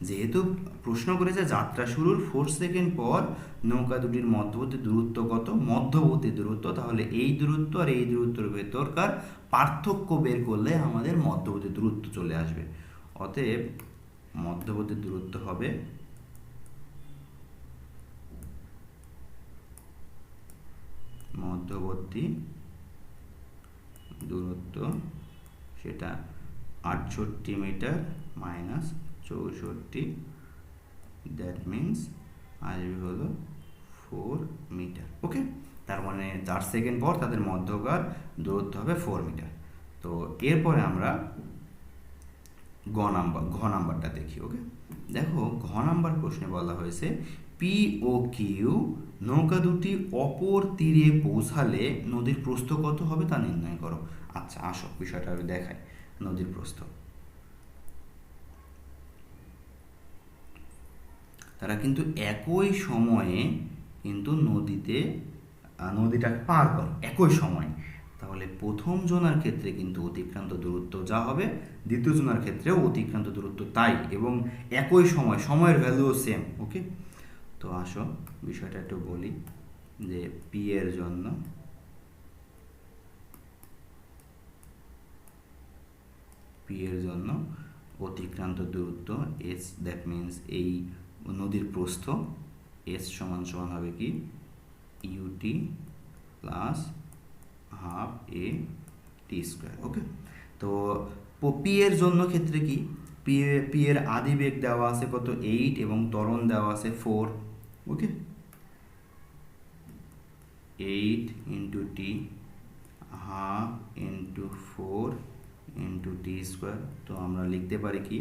যেহেতু প্রশ্ন করেছে যাত্রা শুরুর 4 সেকেন্ড পর নৌকা দুটির মধ্যবর্তী দূরত্ব কত, মধ্যবর্তী দূরত্ব, তাহলে এই দূরত্ব আর এই দূরত্বের ভেতরকার পার্থক্য বের করলে আমাদের মধ্যবর্তী দূরত্ব চলে আসবে। অতএব মধ্যবর্তী দূরত্ব হবে মধ্যবর্তী দূরত্ব সেটা 68 মিটার মাইনাস 64, দ্যাট মিন্স আসবে হলো 4 মিটার। ওকে, তার মানে 4 সেকেন্ড পর তাদের মধ্যকার দূরত্ব হবে 4 মিটার। তো এরপরে আমরা ঘ নাম্বারটা দেখি। ওকে, দেখো ঘ নাম্বার প্রশ্নে বলা হয়েছে পি ও কিউ নৌকা দুটি অপর তীরে পৌঁছালে নদীর প্রস্থ কত হবে তা নির্ণয় করো। আচ্ছা আসো বিষয়টা আমি দেখাই। নদীর প্রস্থ, তারা কিন্তু একই সময়ে কিন্তু নদীটা পার করে একই সময়ে। তাহলে প্রথম জনার ক্ষেত্রে কিন্তু অতিক্রান্ত দূরত্ব যা হবে, দ্বিতীয় জনার ক্ষেত্রেও অতিক্রান্ত দূরত্ব তাই, এবং একই সময়ের ভ্যালুও সেম। ওকে, তো আসো বিষয়টা একটু বলি যে পি এর জন্য অতিক্রান্ত দূরত্ব এস, দ্যাট মিন্স এই নদীর প্রস্থ এস সমান সমান হবে কি ইউটি প্লাস হাফ এ টি স্কোয়ার। ওকে, তো পি এর জন্য ক্ষেত্রে কি পি এর আদি বেগ দেওয়া আছে কত 8 এবং ত্বরণ দেওয়া আছে 4। ওকে, 8 into T half into 4 into t square. তো আমরা লিখতে পারি কি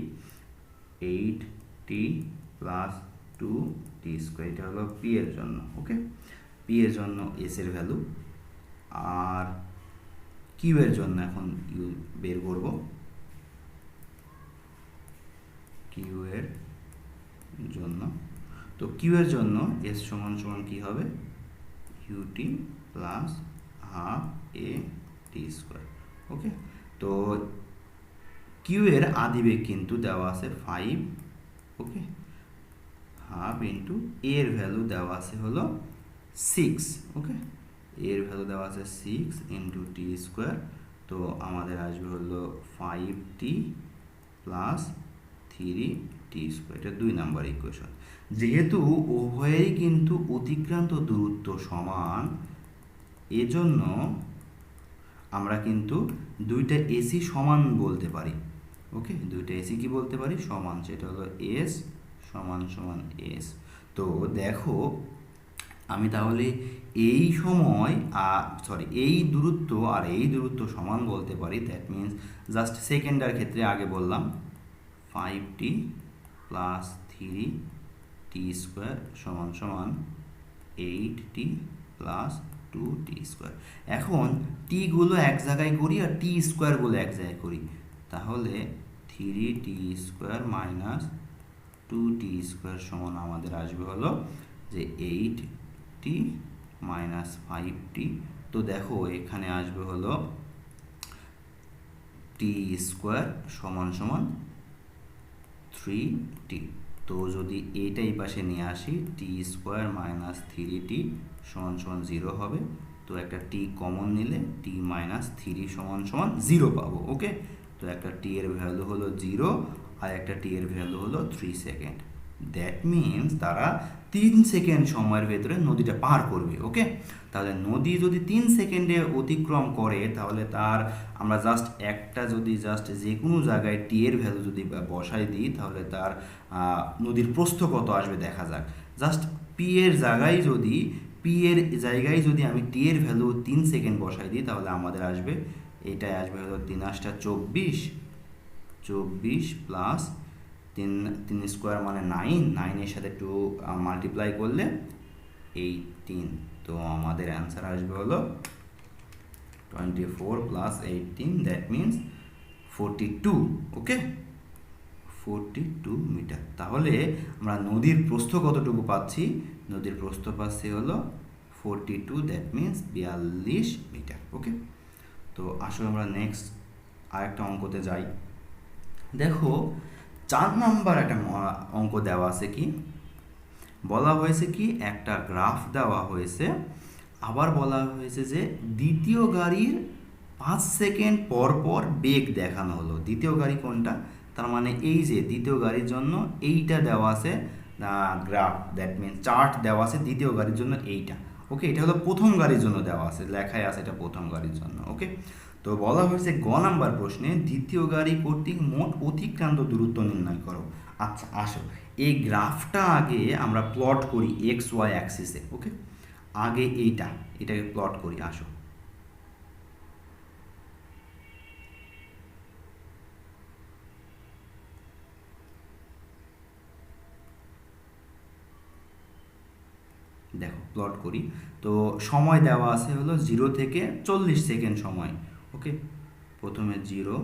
8t প্লাস 2t স্কোয়ার। এটা হলো পি এর জন্য। ওকে, পি এর জন্য এস এর ভ্যালু। আর কিউ এর জন্য এখন ইউ বের করব। কিউ এর জন্য, তো কিউ এর জন্য এস সমান সমান কি হবে ইউটি প্লাস হাফ এ টি স্কোয়ার। ওকে, তো কিউ এর আদিবেগ কিন্তু দেওয়া আছে 5। ওকে, হাফ ইন্টু এর ভ্যালু দেওয়া আছে হলো 6। ওকে, এর ভ্যালু দেওয়া আছে 6 ইন্টু টি স্কোয়ার। তো আমাদের আসবে হলো 5t প্লাস 3t স্কোয়ার। এটা 2 নাম্বার ইকুয়েশন। যেহেতু উভয়েই কিন্তু অতিক্রান্ত দূরত্ব সমান, এজন্য আমরা কিন্তু দুইটা এসি সমান বলতে পারি। ওকে, দুইটা এসি কি বলতে পারি সমান, সেটা হলো এস সমান সমান এস। তো দেখো আমি তাহলে এই সময় এই দূরত্ব আর এই দূরত্ব সমান বলতে পারি। দ্যাট মিন্স জাস্ট সেকেন্ডার ক্ষেত্রে আগে বললাম 5t প্লাস 3t স্কোয়ার সমান সমান 8t প্লাস 2t স্কোয়ার। এখন টিগুলো এক জায়গায় করি আর টি স্কোয়ারগুলো এক জায়গায় করি, তাহলে 3t square minus 2t square সমান আমাদের আসবে হলো যে 8t মাইনাস 5t। তো দেখো এখানে আসবে হলো টি স্কোয়ার সমান সমান 3t। তো যদি এইটাই পাশে নিয়ে আসি টি স্কোয়ার মাইনাস 3t সমান সমান 0 হবে। তো একটা টি কমন নিলে টি মাইনাস 3 সমান সমান 0 পাবো। ওকে, তো একটা টি এর ভ্যালু হলো 0 আর একটা টি এর ভ্যালু হলো 3 সেকেন্ড। দ্যাট মিন্স তারা 3 সেকেন্ড সময়ের ভেতরে নদীটা পার করবে। ওকে, তাহলে নদী যদি 3 সেকেন্ডে অতিক্রম করে তাহলে আমরা জাস্ট যে কোনো জায়গায় টি এর ভ্যালু যদি বসাই দিই তাহলে তার নদীর প্রস্থ কত আসবে দেখা যাক। জাস্ট পি এর জায়গায় যদি আমি টি এর ভ্যালু 3 সেকেন্ড বসাই দিই তাহলে আমাদের আসবে, এটাই আসবে হলো 3 8 24 প্লাস 3 স্কোয়ার মানে 9 এর সাথে 2 মাল্টিপ্লাই করলে 18। তো আমাদের অ্যান্সার আসবে হলো 24 plus 18, that means 42। Okay, 42 metre. তাহলে আমরা নদীর প্রস্থ কতটুকু পাচ্ছি, নদীর প্রস্থ পাচ্ছি হলো 42, দ্যাট মিন্স 42 মিটার। ওকে, তো আসলে আমরা নেক্সট আরেকটা অঙ্কতে যাই। দেখো 4 নাম্বার একটা অঙ্ক দেওয়া আছে, কি বলা হয়েছে কি একটা গ্রাফ দেওয়া হয়েছে, আবার বলা হয়েছে যে দ্বিতীয় গাড়ির 5 সেকেন্ড পর পর বেগ দেখানো হলো। দ্বিতীয় গাড়ি কোনটা, তার মানে এই যে দ্বিতীয় গাড়ির জন্য এইটা দেওয়া আছে গ্রাফ, দ্যাট মিন্স চার্ট দেওয়া আছে দ্বিতীয় গাড়ির জন্য এইটা। ওকে, এটা হলো প্রথম গাড়ির জন্য দেওয়া আছে, লেখায় আছে এটা প্রথম গাড়ির জন্য। ওকে, তো বলা হয়েছে গ নাম্বার প্রশ্নে দ্বিতীয় গাড়ি কর্তৃক মোট অতিক্রান্ত দূরত্ব নির্ণয় করো। আচ্ছা আসো, এই গ্রাফটা আগে আমরা প্লট করি এক্স ওয়াই অ্যাক্সিসে। ওকে, আগে এটাকে প্লট করি, আসো। দেখো প্লট করি, তো সময় দেওয়া আছে হলো 0 থেকে 40 সেকেন্ড সময়। ওকে, প্রথমে 0,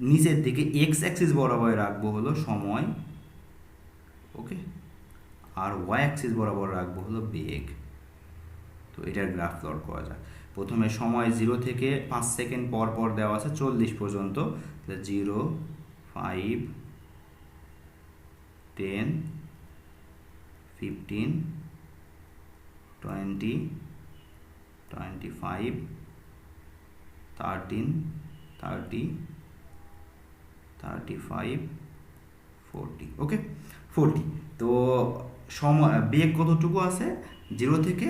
নিচের দিকে এক্স অ্যাক্সিস বরাবর রাখবো হলো সময়। ওকে, আর ওয়াই অ্যাক্সিস বরাবর রাখবো হলো বেগ। তো এটার গ্রাফ প্লট করা যায়। প্রথমে সময় 0 থেকে 5 সেকেন্ড পর পর দেওয়া আছে 40 পর্যন্ত। 0, 5, 10, 15, 20, 25, 13, 30, 35, 40। ওকে, 40। তো সময় বেগ কতটুকু আছে? 0 থেকে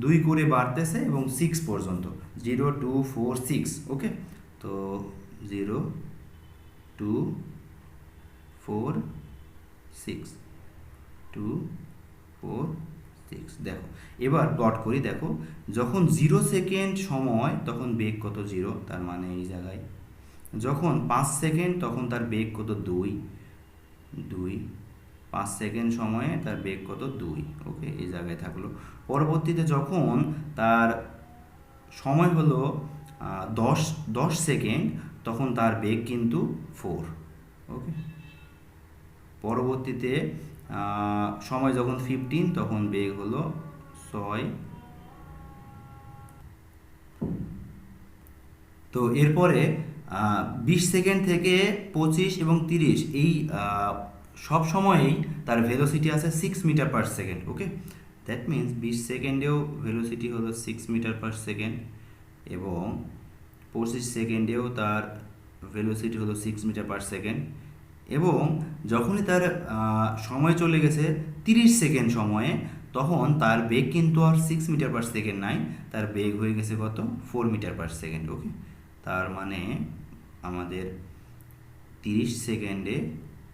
2 করে বাড়তেছে এবং 6 পর্যন্ত, 0, 2, 4, 6। ওকে, তো 0, 2, 4, 6, 2, 4, 6। দেখো এবার প্লট করি। দেখো যখন 0 সেকেন্ড সময় তখন বেগ কত? 0, তার মানে এই জায়গায়। যখন 5 সেকেন্ড তখন তার বেগ কত? 2, 2। 5 সেকেন্ড সময়ে তার বেগ কত? 2। ওকে, এই জায়গায় থাকলো। পরবর্তীতে যখন তার সময় হলো 10 সেকেন্ড, তখন তার বেগ কিন্তু 4। ওকে, পরবর্তীতে সময় যখন 15, তখন বেগ হলো 6। তো এরপরে 20 সেকেন্ড থেকে 25 এবং 30 এই সব সময়েই তার ভেলোসিটি আছে 6 metre per second. Okay, that means 20 সেকেন্ডেও ভেলোসিটি হলো 6 মিটার পার সেকেন্ড এবং 25 সেকেন্ডেও তার ভেলোসিটি হলো 6 মিটার পার সেকেন্ড। এবং যখনই তার সময় চলে গেছে 30 সেকেন্ড সময়ে, তখন তার বেগ কিন্তু আর 6 মিটার পার সেকেন্ড নাই, তার বেগ হয়ে গেছে কত? 4 মিটার পার সেকেন্ড। ওকে, তার মানে আমাদের 30 সেকেন্ডে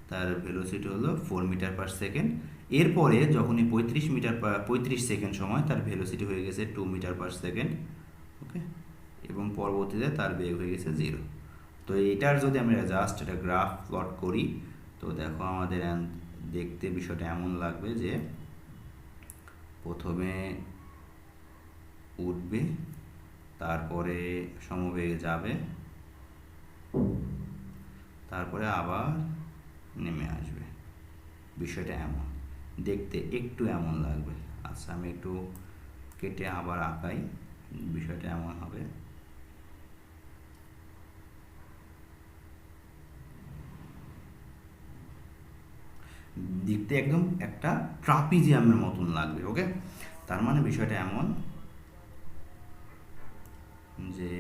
তার ভেলোসিটি হলো 4 মিটার পার সেকেন্ড। এরপরে যখনই 35 সেকেন্ড সময়, তার ভেলোসিটি হয়ে গেছে 2 মিটার পার সেকেন্ড। ওকে, এবং পরবর্তীতে তার বেগ হয়ে গেছে 0। তো এটার যদি আমরা জাস্ট এটা গ্রাফ প্লট করি, তো দেখো আমাদের দেখতে বিষয়টা এমন লাগবে যে প্রথমে উঠবে, তারপরে সমবেগে যাবে, তারপরে আবার নেমে আসবে। বিষয়টা এমন দেখতে একটু এমন লাগবে। আচ্ছা আমি একটু কেটে আবার আঁকাই, বিষয়টা এমন হবে। দেখতে একদম একটা ট্রাপিজিয়ামের মতন লাগবে। ওকে, তার মানে বিষয়টা এমন যে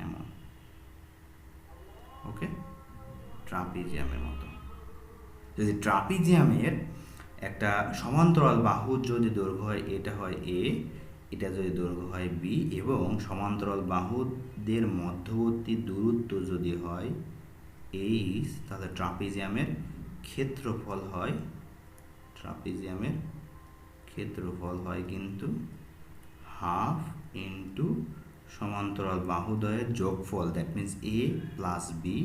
এমন। ওকে, ট্রাপিজিয়ামের মতো। যদি ট্রাপিজিয়ামের একটা সমান্তরাল বাহুর যদি দৈর্ঘ্য হয়, এটা হয় এ, এটা যদি দৈর্ঘ্য হয় বি, এবং সমান্তরাল বাহুদের মধ্যবর্তী দূরত্ব যদি হয় এইচ, তাহলে ট্রাপিজিয়ামের ক্ষেত্রফল হয় কিন্তু হাফ ইন্টু সমান্তরাল বাহুদ্বয়ের যোগফল। That means A plus B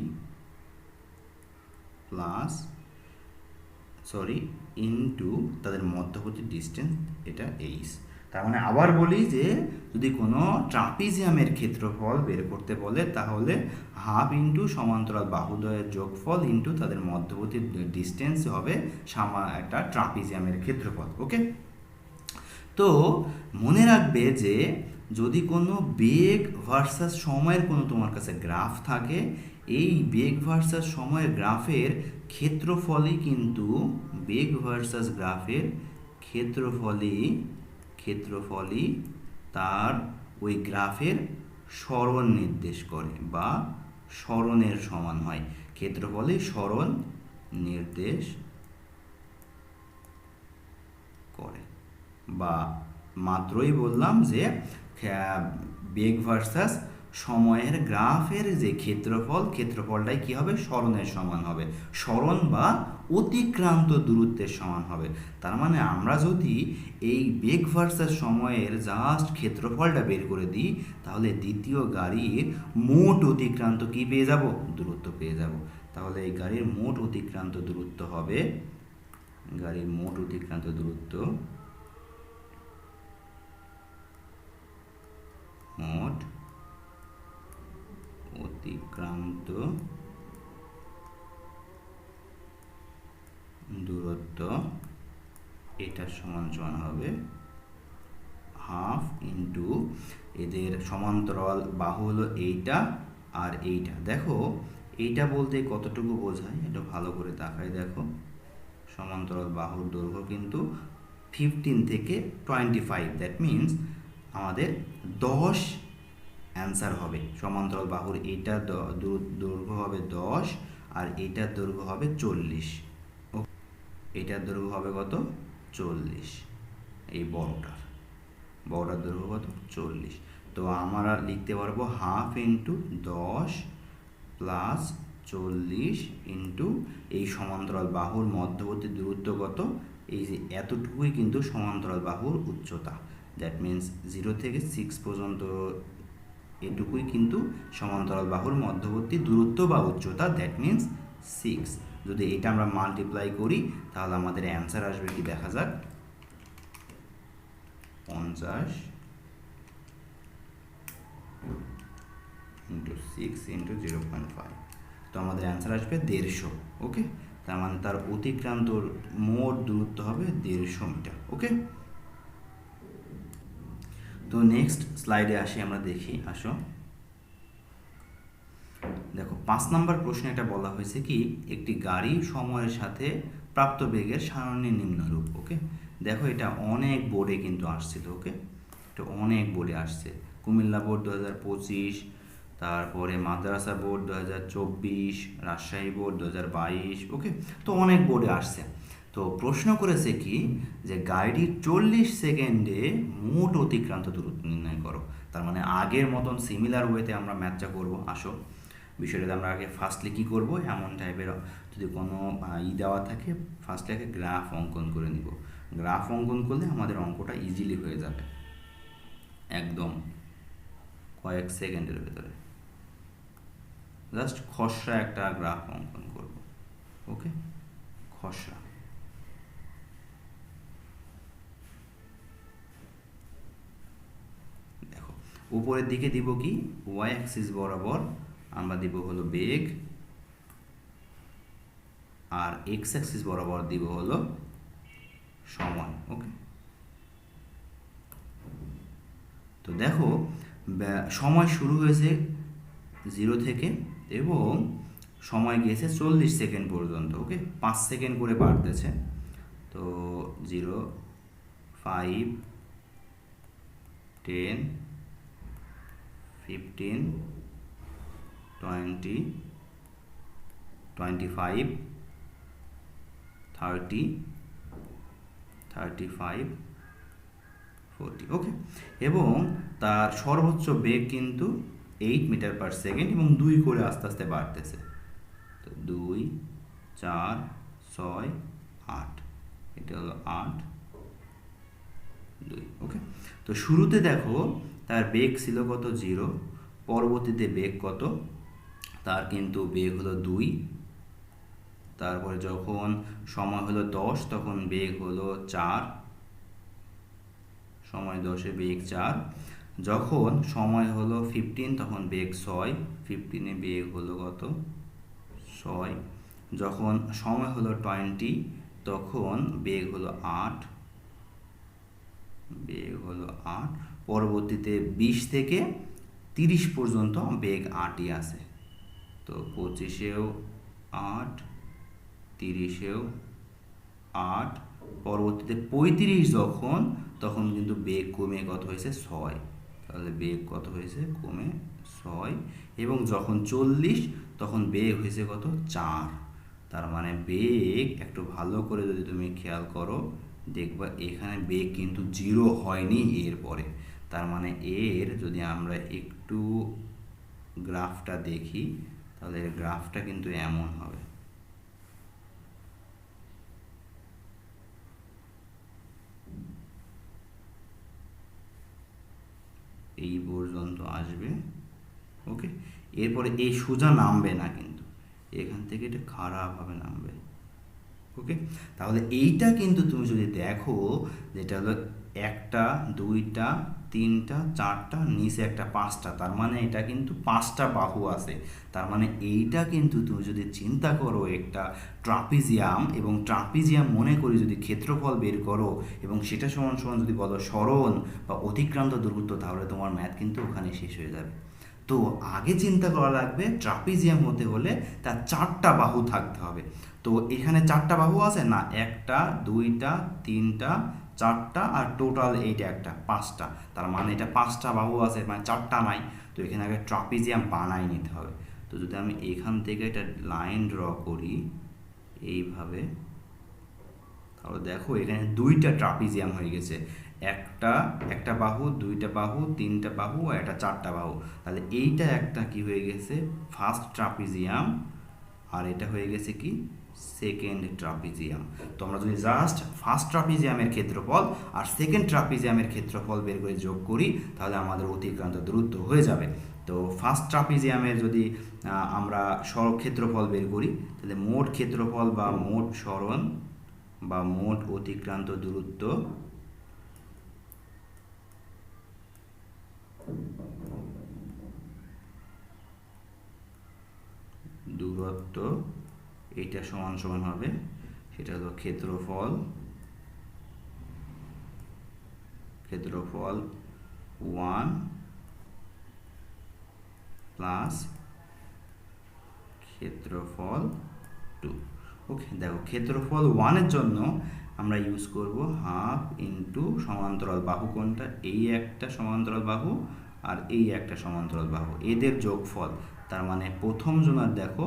into তাদের মধ্যবর্তী ডিস্টেন্স, এটা এইচ। তার মানে আবার বলি যে যদি কোনো ট্রাপিজিয়ামের ক্ষেত্রফল বের করতে বলে, তাহলে হাফ ইন্টু সমান্তরাল বাহুদ্বয়ের যোগফল ইন্টু তাদের মধ্যবর্তী ডিস্টেন্স হবে একটা ট্রাপিজিয়ামের ক্ষেত্রফল। ওকে, তো মনে রাখবে যে যদি কোনো বেগ ভার্সাস সময়ের কোনো তোমার কাছে গ্রাফ থাকে, এই বেগ ভার্সাস সময়ের গ্রাফের ক্ষেত্রফলই কিন্তু বেগ ভার্সাস গ্রাফের ক্ষেত্রফলই তার ওই গ্রাফের সরণ নির্দেশ করে বা সরণের সমান হয়। ক্ষেত্রফলই সরণ নির্দেশ বা মাত্রই বললাম যে বেগ ভার্সাস সময়ের গ্রাফের যে ক্ষেত্রফলটাই কি হবে, সরণের সমান হবে, সরণ বা অতিক্রান্ত দূরত্বের সমান হবে। তার মানে আমরা যদি এই বেগ ভার্সাস সময়ের জাস্ট ক্ষেত্রফলটা বের করে দিই, তাহলে দ্বিতীয় গাড়ির মোট অতিক্রান্ত কি পেয়ে যাব, দূরত্ব পেয়ে যাব। তাহলে এই গাড়ির মোট অতিক্রান্ত দূরত্ব হবে, গাড়ির মোট অতিক্রান্ত দূরত্ব, মোট অতিক্রান্ত দূরত্ব, এটার সমান সমান হবে হাফ ইন্টু এদের সমান্তরাল বাহু হলো এইটা আর এইটা। দেখো এইটা বলতে কতটুকু বোঝায়, এটা ভালো করে তাকাই দেখো। সমান্তরাল বাহুর দৈর্ঘ্য কিন্তু 15 থেকে 25, দ্যাট মিনস আমাদের 10 অ্যান্সার হবে। সমান্তরাল বাহুর এইটার দৈর্ঘ্য হবে 10 আর এইটার দৈর্ঘ্য হবে 40। এইটার দৈর্ঘ্য হবে কত, 40। এই বড়টার দৈর্ঘ্য কত, 40। তো আমরা লিখতে পারবো হাফ ইন্টু 10 প্লাস 40 ইন্টু এই সমান্তরাল বাহুর মধ্যবর্তী দূরত্ব কত, এই যে এতটুকুই কিন্তু সমান্তরাল বাহুর উচ্চতা। দ্যাট মিনস 0 থেকে 6 পর্যন্ত এটুকুই কিন্তু সমান্তরাল বাহুর মধ্যবর্তী দূরত্ব বা উচ্চতা, দ্যাট মিনস 6। যদি এটা আমরা মাল্টিপ্লাই করি তাহলে আমাদের অ্যান্সার আসবে কি দেখা যাক, 50 ইন্টু 6 ইন্টু 0.5। তো আমাদের অ্যান্সার আসবে 150। ওকে, তার মানে তার অতিক্রান্ত মোট দূরত্ব হবে 150 মিটার। ওকে, তো নেক্সট স্লাইডে আসি, আমরা দেখি, আসো দেখো 5 নম্বর প্রশ্নে এটা বলা হয়েছে কি, একটি গাড়ি সময়ের সাথে প্রাপ্ত বেগের সারণী নিম্নরূপ। ওকে, দেখো এটা অনেক বোর্ডে কিন্তু আসছিল। ওকে, এটা অনেক বোর্ডে আসছে, কুমিল্লা বোর্ড 2025, তারপরে মাদ্রাসা বোর্ড 2024, রাজশাহী বোর্ড 2022। ওকে, তো অনেক বোর্ডে আসছে। তো প্রশ্ন করেছে কি, যে গাড়িটির 40 সেকেন্ডে মোট অতিক্রান্ত দূরত্ব নির্ণয় করো। তার মানে আগের মতন সিমিলার ওয়েতে আমরা ম্যাথটা করবো। আসো বিষয়টাতে আমরা আগে ফার্স্টলি কী করবো, এমন টাইপের যদি কোনো দেওয়া থাকে, ফার্স্টলি আগে গ্রাফ অঙ্কন করে নিব। গ্রাফ অঙ্কন করলে আমাদের অঙ্কটা ইজিলি হয়ে যাবে একদম কয়েক সেকেন্ডের ভেতরে। জাস্ট খসড়া একটা গ্রাফ অঙ্কন করব। ওকে, খসড়া। দেখো উপরের দিকে দিব কি, ওয়াই অ্যাক্সিস বরাবর আমরা দিব হলো বেগ, আর এক্স অ্যাক্সিস বরাবর দিব হলো সময়। ওকে, তো দেখো সময় শুরু হয়েছে 0 থেকে এবং সময় গিয়েছে 40 সেকেন্ড পর্যন্ত। ওকে, 5 সেকেন্ড করে বাড়তেছে। তো 0, 5, 10, 15, 20, 25, 30, 35, 40। ওকে, এবং তার সর্বোচ্চ বেগ কিন্তু 8 মিটার পার সেকেন্ড এবং 2 করে আস্তে আস্তে বাড়তেছে। তো 2, 4, 6, 8, এটা হলো 8, 2। ওকে, তো শুরুতে দেখো তার বেগ ছিল কত, 0। পরবর্তীতে বেগ কত, তার কিন্তু বেগ হলো 2। তারপরে যখন সময় হলো 10 তখন বেগ হলো 4, সময় 10-এ বেগ 4। যখন সময় হলো 15 তখন বেগ 6, 15-এ বেগ হলো কত, 6। যখন সময় হলো 20 তখন বেগ হলো 8, বেগ হলো 8। পরবর্তীতে 20 থেকে 30 পর্যন্ত বেগ 8ই আছে। তো 25-এও 8, 30-এও 8। পরবর্তীতে 35 যখন, তখন কিন্তু বেগ কমে কত হয়েছে, 6। তাহলে বেগ কত হয়েছে, কমে 6। এবং যখন 40 তখন বেগ হয়েছে কত, 4। তার মানে বেগ একটু ভালো করে যদি তুমি খেয়াল করো, দেখবা এখানে বেগ কিন্তু 0 হয়নি এর পরে, তার মানে এর যদি আমরা একটু গ্রাফটা দেখি তাহলে এর গ্রাফটা কিন্তু এমন হবে, এই পর্যন্ত আসবে। ওকে, এরপরে এই সোজা নামবে না, কিন্তু এখান থেকে এটা খারাপভাবে নামবে। ওকে, তাহলে এইটা কিন্তু তুমি যদি দেখো, যেটা হলো একটা, দুইটা, তিনটা, চারটা, নিচে একটা, পাঁচটা, তার মানে এটা কিন্তু পাঁচটা বাহু আছে। তার মানে এইটা কিন্তু তুমি যদি চিন্তা করো একটা ট্রাপিজিয়াম, এবং ট্রাপিজিয়াম মনে করি যদি ক্ষেত্রফল বের করো এবং সেটা সমান সমান যদি বলো সরণ বা অতিক্রান্ত দূরত্ব, তাহলে তোমার ম্যাথ কিন্তু ওখানে শেষ হয়ে যাবে। তো আগে চিন্তা করা লাগবে ট্রাপিজিয়াম হতে হলে তার চারটা বাহু থাকতে হবে। তো এখানে চারটা বাহু আছে না, একটা, দুইটা, তিনটা, চারটা, আর টোটাল এইটা একটা, পাঁচটা। তার মানে এটা পাঁচটা বাহু আছে, মানে চারটা নাই। তো এখানে আগে ট্রাপিজিয়াম বানাই নিতে হবে। তো যদি আমি এখান থেকে একটা লাইন ড্র করি এইভাবে, তাহলে দেখো এখানে দুইটা ট্রাপিজিয়াম হয়ে গেছে, একটা, একটা বাহু, দুইটা বাহু, তিনটা বাহু, আর একটা চারটা বাহু। তাহলে এইটা একটা কি হয়ে গেছে, ফার্স্ট ট্রাপিজিয়াম, আর এটা হয়ে গেছে কি, সেকেন্ড ট্রাপিজিয়াম। তো আমরা যদি জাস্ট ফার্স্ট ট্রাপিজিয়ামের ক্ষেত্রফল আর সেকেন্ড ট্রাপিজিয়ামের ক্ষেত্রফল বের করে যোগ করি, তাহলে আমাদের অতিক্রান্ত দূরত্ব হয়ে যাবে। তো ফার্স্ট ট্রাপিজিয়ামের যদি আমরা সরল ক্ষেত্রফল বের করি, তাহলে মোট ক্ষেত্রফল বা মোট সরণ বা মোট অতিক্রান্ত দূরত্ব দূরত্ব এইটা সমান সমান হবে, সেটা হলো ক্ষেত্রফল, ক্ষেত্রফল 1 প্লাস ক্ষেত্রফল 2। ওকে, দেখো ক্ষেত্রফল 1-এর জন্য আমরা ইউজ করব হাফ ইন্টু সমান্তরাল বাহু কোনটা, এই একটা সমান্তরাল বাহু আর এই একটা সমান্তরাল বাহু, এদের যোগফল। তার মানে প্রথম জনার দেখো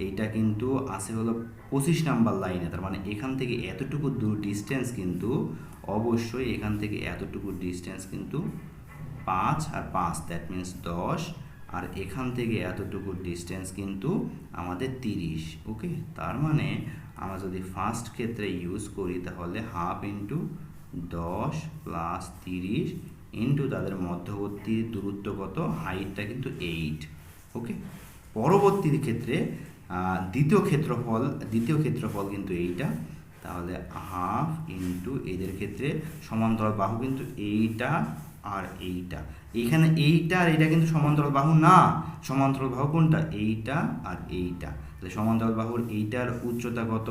এইটা কিন্তু আছে হলো 25 নাম্বার লাইনে, তার মানে এখান থেকে এতটুকু দূর ডিস্টেন্স কিন্তু অবশ্যই এখান থেকে এতটুকু ডিস্টেন্স কিন্তু 5 আর 5, দ্যাট মিন্স 10, আর এখান থেকে এতটুকু ডিস্টেন্স কিন্তু আমাদের 30। ওকে, তার মানে আমরা যদি ফার্স্ট ক্ষেত্রে ইউজ করি তাহলে হাফ ইন্টু 10 প্লাস 30 ইন্টু তাদের মধ্যবর্তী দূরত্ব কত, হাইটটা কিন্তু 8। ওকে, পরবর্তী ক্ষেত্রে দ্বিতীয় ক্ষেত্রফল কিন্তু এইটা, তাহলে হাফ ইন্টু এদের ক্ষেত্রে সমান্তরাল বাহু কিন্তু এইটা আর এইটা, এইখানে এইটা আর এইটা কিন্তু সমান্তরাল বাহু না, সমান্তরাল বাহু কোনটা, এইটা আর এইটা। তাহলে সমান্তরাল বাহুর এইটার উচ্চতা কত,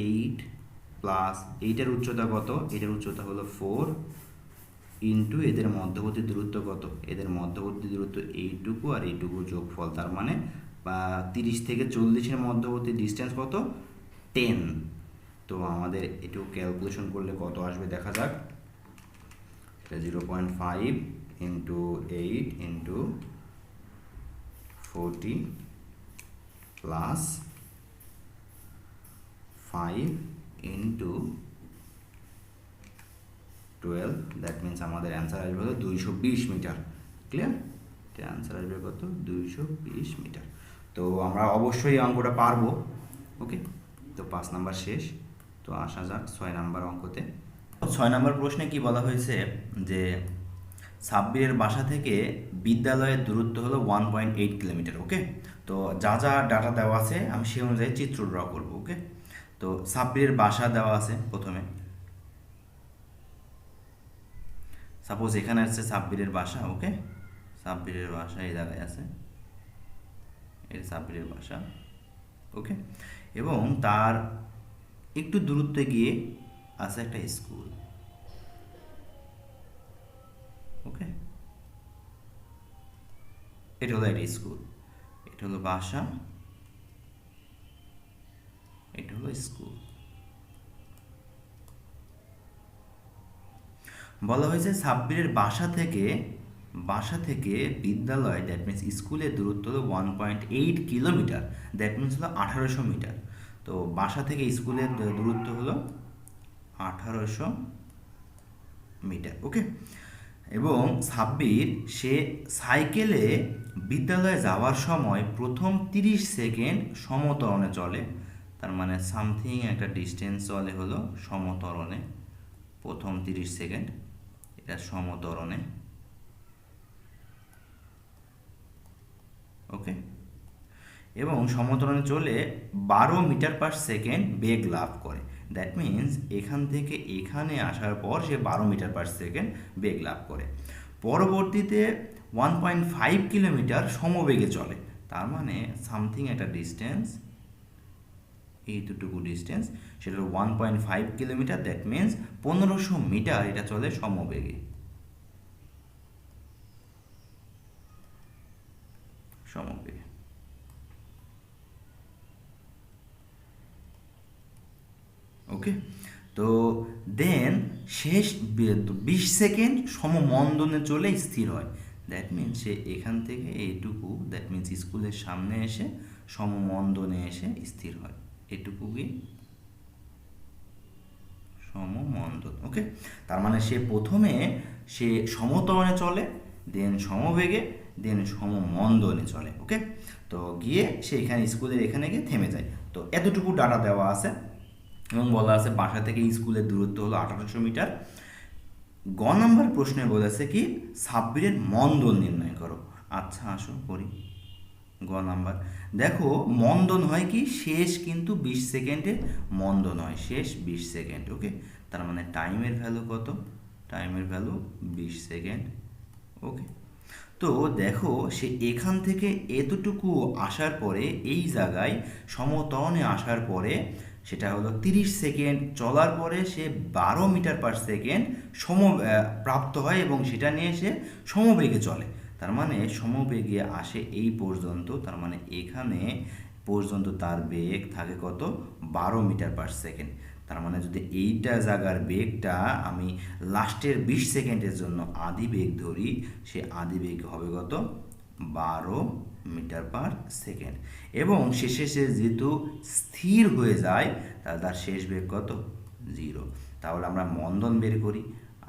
8 প্লাস এইটার উচ্চতা কত, এটার উচ্চতা হলো 4 ইন্টু এদের মধ্যবর্তী দূরত্ব কত, এদের মধ্যবর্তী দূরত্ব এইটুকু আর এইটুকু যোগফল, তার মানে 30 থেকে 40-এর মধ্যবর্তী ডিস্টেন্স কত, 10। তো আমাদের একটু ক্যালকুলেশন করলে কত আসবে দেখা যাক, 0.5 into 8 into 40 plus 5 into 12, that means আমাদের অ্যান্সার আসবে হলো 220 মিটার। ক্লিয়ার, এটা অ্যান্সার আসবে কত, 220 মিটার। তো আমরা অবশ্যই অঙ্কটা পারবো। ওকে, তো 5 নাম্বার শেষ। তো আসা যাক 6 নাম্বার অঙ্কতে। 6 নাম্বার প্রশ্নে কি বলা হয়েছে যে সাব্বিরের বাসা থেকে বিদ্যালয়ের দূরত্ব হলো 1.8 কিলোমিটার। ওকে, তো যা যা ডাটা দেওয়া আছে আমি সেই অনুযায়ী চিত্র ড্র করবো। ওকে, তো সাব্বিরের বাসা দেওয়া আছে, প্রথমে সাপোজ এখানে আছে সাব্বিরের বাসা। ওকে, সাব্বিরের বাসা এই জায়গায় আছে, এটা সাব্বিরের বাসা। ওকে, এবং তার একটু দূরত্বে গিয়ে আছে একটা স্কুল। ওকে, এটা হলো একটা স্কুল, এটা হলো বাসা, এটা হলো স্কুল। বলা হয়েছে সাব্বিরের বাসা থেকে বিদ্যালয়, দ্যাট মিন্স স্কুলের দূরত্ব হলো 1.8 কিলোমিটার, দ্যাট মিন্স হলো 1800 মিটার। তো বাসা থেকে স্কুলের দূরত্ব হলো 1800 মিটার। ওকে, এবং সাব্বির সে সাইকেলে বিদ্যালয়ে যাওয়ার সময় প্রথম 30 সেকেন্ড সমত্বরণে চলে, তার মানে সামথিং একটা ডিস্টেন্স চলে হলো সমত্বরণে, প্রথম 30 সেকেন্ড এটা সমত্বরণে। ওকে, এবং সমত্বরণে চলে 12 মিটার পার সেকেন্ড বেগ লাভ করে। দ্যাট মিন্স এখান থেকে এখানে আসার পর সে 12 মিটার পার সেকেন্ড বেগ লাভ করে। পরবর্তীতে 1.5 কিলোমিটার সমবেগে চলে, তার মানে সামথিং একটা ডিস্টেন্স, এইটুকু ডিস্টেন্স, সেটা 1.5 কিলোমিটার। দ্যাট মিন্স 1500 মিটার এটা চলে সমবেগে, সমবেগে। ওকে, তো দেন শেষ 20 সেকেন্ড সমমন্দনে চলে স্থির হয়। দ্যাট মিন্স সে এখান থেকে এইটুকু, দ্যাট মিন্স স্কুলের সামনে এসে সমমন্দনে এসে স্থির হয়, এটুকুই সমমন্দন। ওকে, তার মানে সে প্রথমে সে সমত্বরণে চলে, দেন সমবেগে, দেন সমমন্দনে চলে। ওকে, তো গিয়ে সে এখানে স্কুলের এখানে গিয়ে থেমে যায়। তো এতটুকু ডাটা দেওয়া আছে এবং বলা আছে বাসা থেকে স্কুলের দূরত্ব হলো 1800 মিটার। গ নাম্বার প্রশ্নে বলেছে কি সাব্বিরের মন্দন নির্ণয় করো। আচ্ছা আসো করি। গ নাম্বার, দেখো মন্দন হয় কি শেষ কিন্তু 20 সেকেন্ডে মন্দন হয়, শেষ 20 সেকেন্ড। ওকে, তার মানে টাইমের ভ্যালু কত? টাইমের ভ্যালু 20 সেকেন্ড। ওকে, তো দেখো সে এখান থেকে এতটুকু আসার পরে এই জায়গায় সমতরণে আসার পরে সেটা হলো 30 সেকেন্ড চলার পরে সে 12 মিটার পার সেকেন্ড প্রাপ্ত হয় এবং সেটা নিয়ে সে সমবেগে চলে। তার মানে সমবেগে আসে এই পর্যন্ত, তার মানে এখানে পর্যন্ত তার বেগ থাকে কত? 12 মিটার পার সেকেন্ড। তার মানে যদি এইটা জায়গার বেগটা আমি লাস্টের 20 সেকেন্ডের জন্য আদি বেগ ধরি, সে আদি বেগ হবে কত? 12 মিটার পার সেকেন্ড। এবং শেষে সে যেহেতু স্থির হয়ে যায় তাহলে তার শেষ বেগ কত? 0। তাহলে আমরা মন্দন বের করি।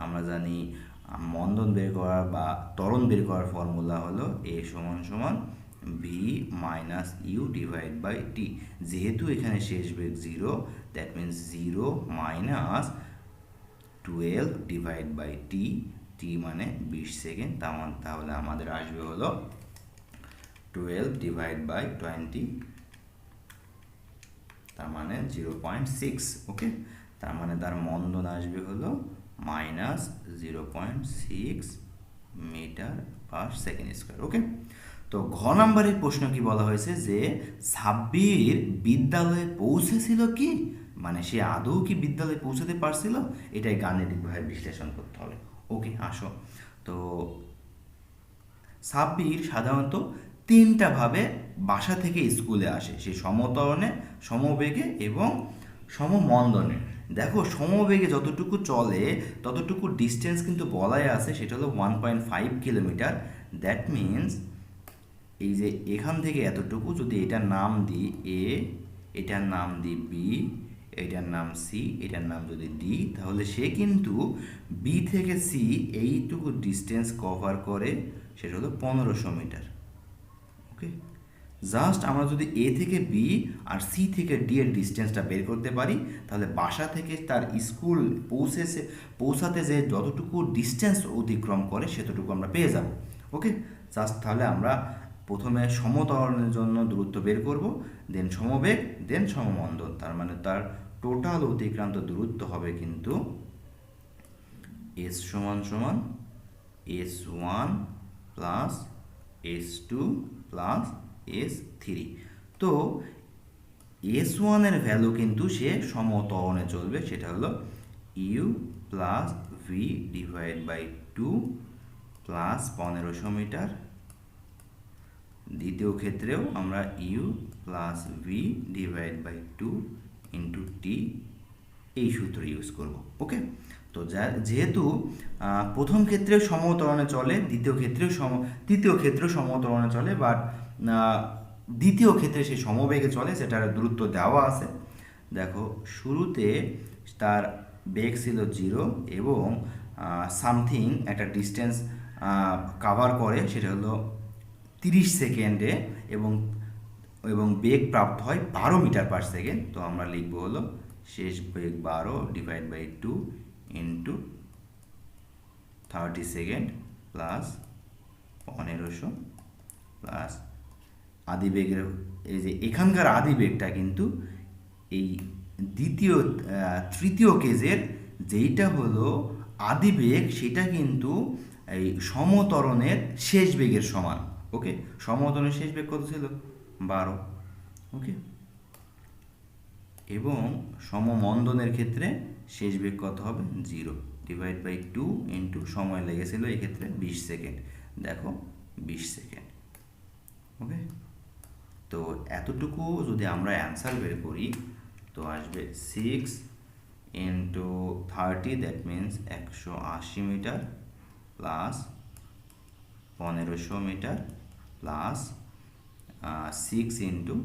আমরা জানি মন্দন বের করার বা ত্বরণ বের করার ফর্মুলা হলো a সমান সমান v minus you divide by t. যেহেতু এখানে শেষ বেগ 0, that means 0 minus 12 divide by t, t মানে 20 সেকেন্ড। তাহলে আমাদের আসবে হলো 12 ডিভাইড বাই 20, তার মানে 0.6। ওকে, তার মানে তার মন্দন আসবে হলো minus 0.6 metre per second square. Okay, তো ঘ নাম্বারের প্রশ্ন কি বলা হয়েছে যে সাব্বির বিদ্যালয়ে পৌঁছেছিল কি, মানে সে আদৌ কি বিদ্যালয়ে পৌঁছাতে পারছিল, এটাই গাণিতিকভাবে বিশ্লেষণ করতে হবে। ওকে, আসো। তো সাব্বির সাধারণত 3টা ভাবে বাসা থেকে স্কুলে আসে, সে সমত্বরণে, সমবেগে এবং সমমন্দনে। দেখো সমবেগে যতটুকু চলে ততটুকু ডিস্টেন্স কিন্তু বলাই আছে, সেটা হলো 1.5 কিলোমিটার। দ্যাট মিন্স এই যে এখান থেকে এতটুকু, যদি এটার নাম দিই এ, এটার নাম দিই বি, এটার নাম সি, এটার নাম যদি ডি, তাহলে সে কিন্তু বি থেকে সি এইটুকু ডিস্টেন্স কভার করে, সেটা হলো 1500 মিটার। ওকে, জাস্ট আমরা যদি এ থেকে বি আর সি থেকে ডি এর ডিস্টেন্সটা বের করতে পারি, তাহলে বাসা থেকে তার স্কুল পৌঁছাতে যে যতটুকু ডিস্টেন্স অতিক্রম করে সেতটুকু আমরা পেয়ে যাব। ওকে, জাস্ট তাহলে আমরা প্রথমে সমত্বরণের জন্য দূরত্ব বের করব, দেন সমবেগ, দেন সমমন্দন। তার মানে তার টোটাল অতিক্রান্ত দূরত্ব হবে কিন্তু এস সমান সমান S1 plus S2 plus S3। তো S1 এর ভ্যালু কিন্তু সে সমত্বরণে চলবে, সেটা হলো u plus V divide by 2 plus 1500 metre. দ্বিতীয় ক্ষেত্রেও আমরা u plus V divide by 2 into t এই সূত্র ইউজ করব। ওকে, তো যেহেতু প্রথম ক্ষেত্রেও সমত্বরণে চলে, তৃতীয় ক্ষেত্রেও সমত্বরণে চলে, বাট দ্বিতীয় ক্ষেত্রে সে সমবেগে চলে, সেটার দূরত্ব দেওয়া আছে। দেখো শুরুতে তার বেগ ছিল 0 এবং সামথিং একটা ডিস্টেন্স কাভার করে, সেটা হলো 30 সেকেন্ডে, এবং এবং বেগ প্রাপ্ত হয় 12 মিটার পার সেকেন্ড। তো আমরা লিখবো হলো শেষ বেগ 12 divide by 2 into 30 second plus 1500 plus আদি বেগের, এই যে এখানকার আদি বেগটা কিন্তু এই তৃতীয় কেজের যেইটা হলো আদি বেগ, সেটা কিন্তু এই সমতরণের শেষ বেগের সমান। ওকে, সমতরণের শেষ বেগ কত ছিল? 12। ওকে, এবং সমমন্দনের ক্ষেত্রে শেষ বেগ কত হবে? 0 ডিভাইড বাই 2 ইন্টু সময় লেগেছিল এক্ষেত্রে 20 সেকেন্ড। দেখো 20 সেকেন্ড। ওকে, তো এতটুকু যদি আমরা অ্যান্সার বের করি তো আসবে 6 into 30, that means 180 metre plus 1500 metre plus 6 into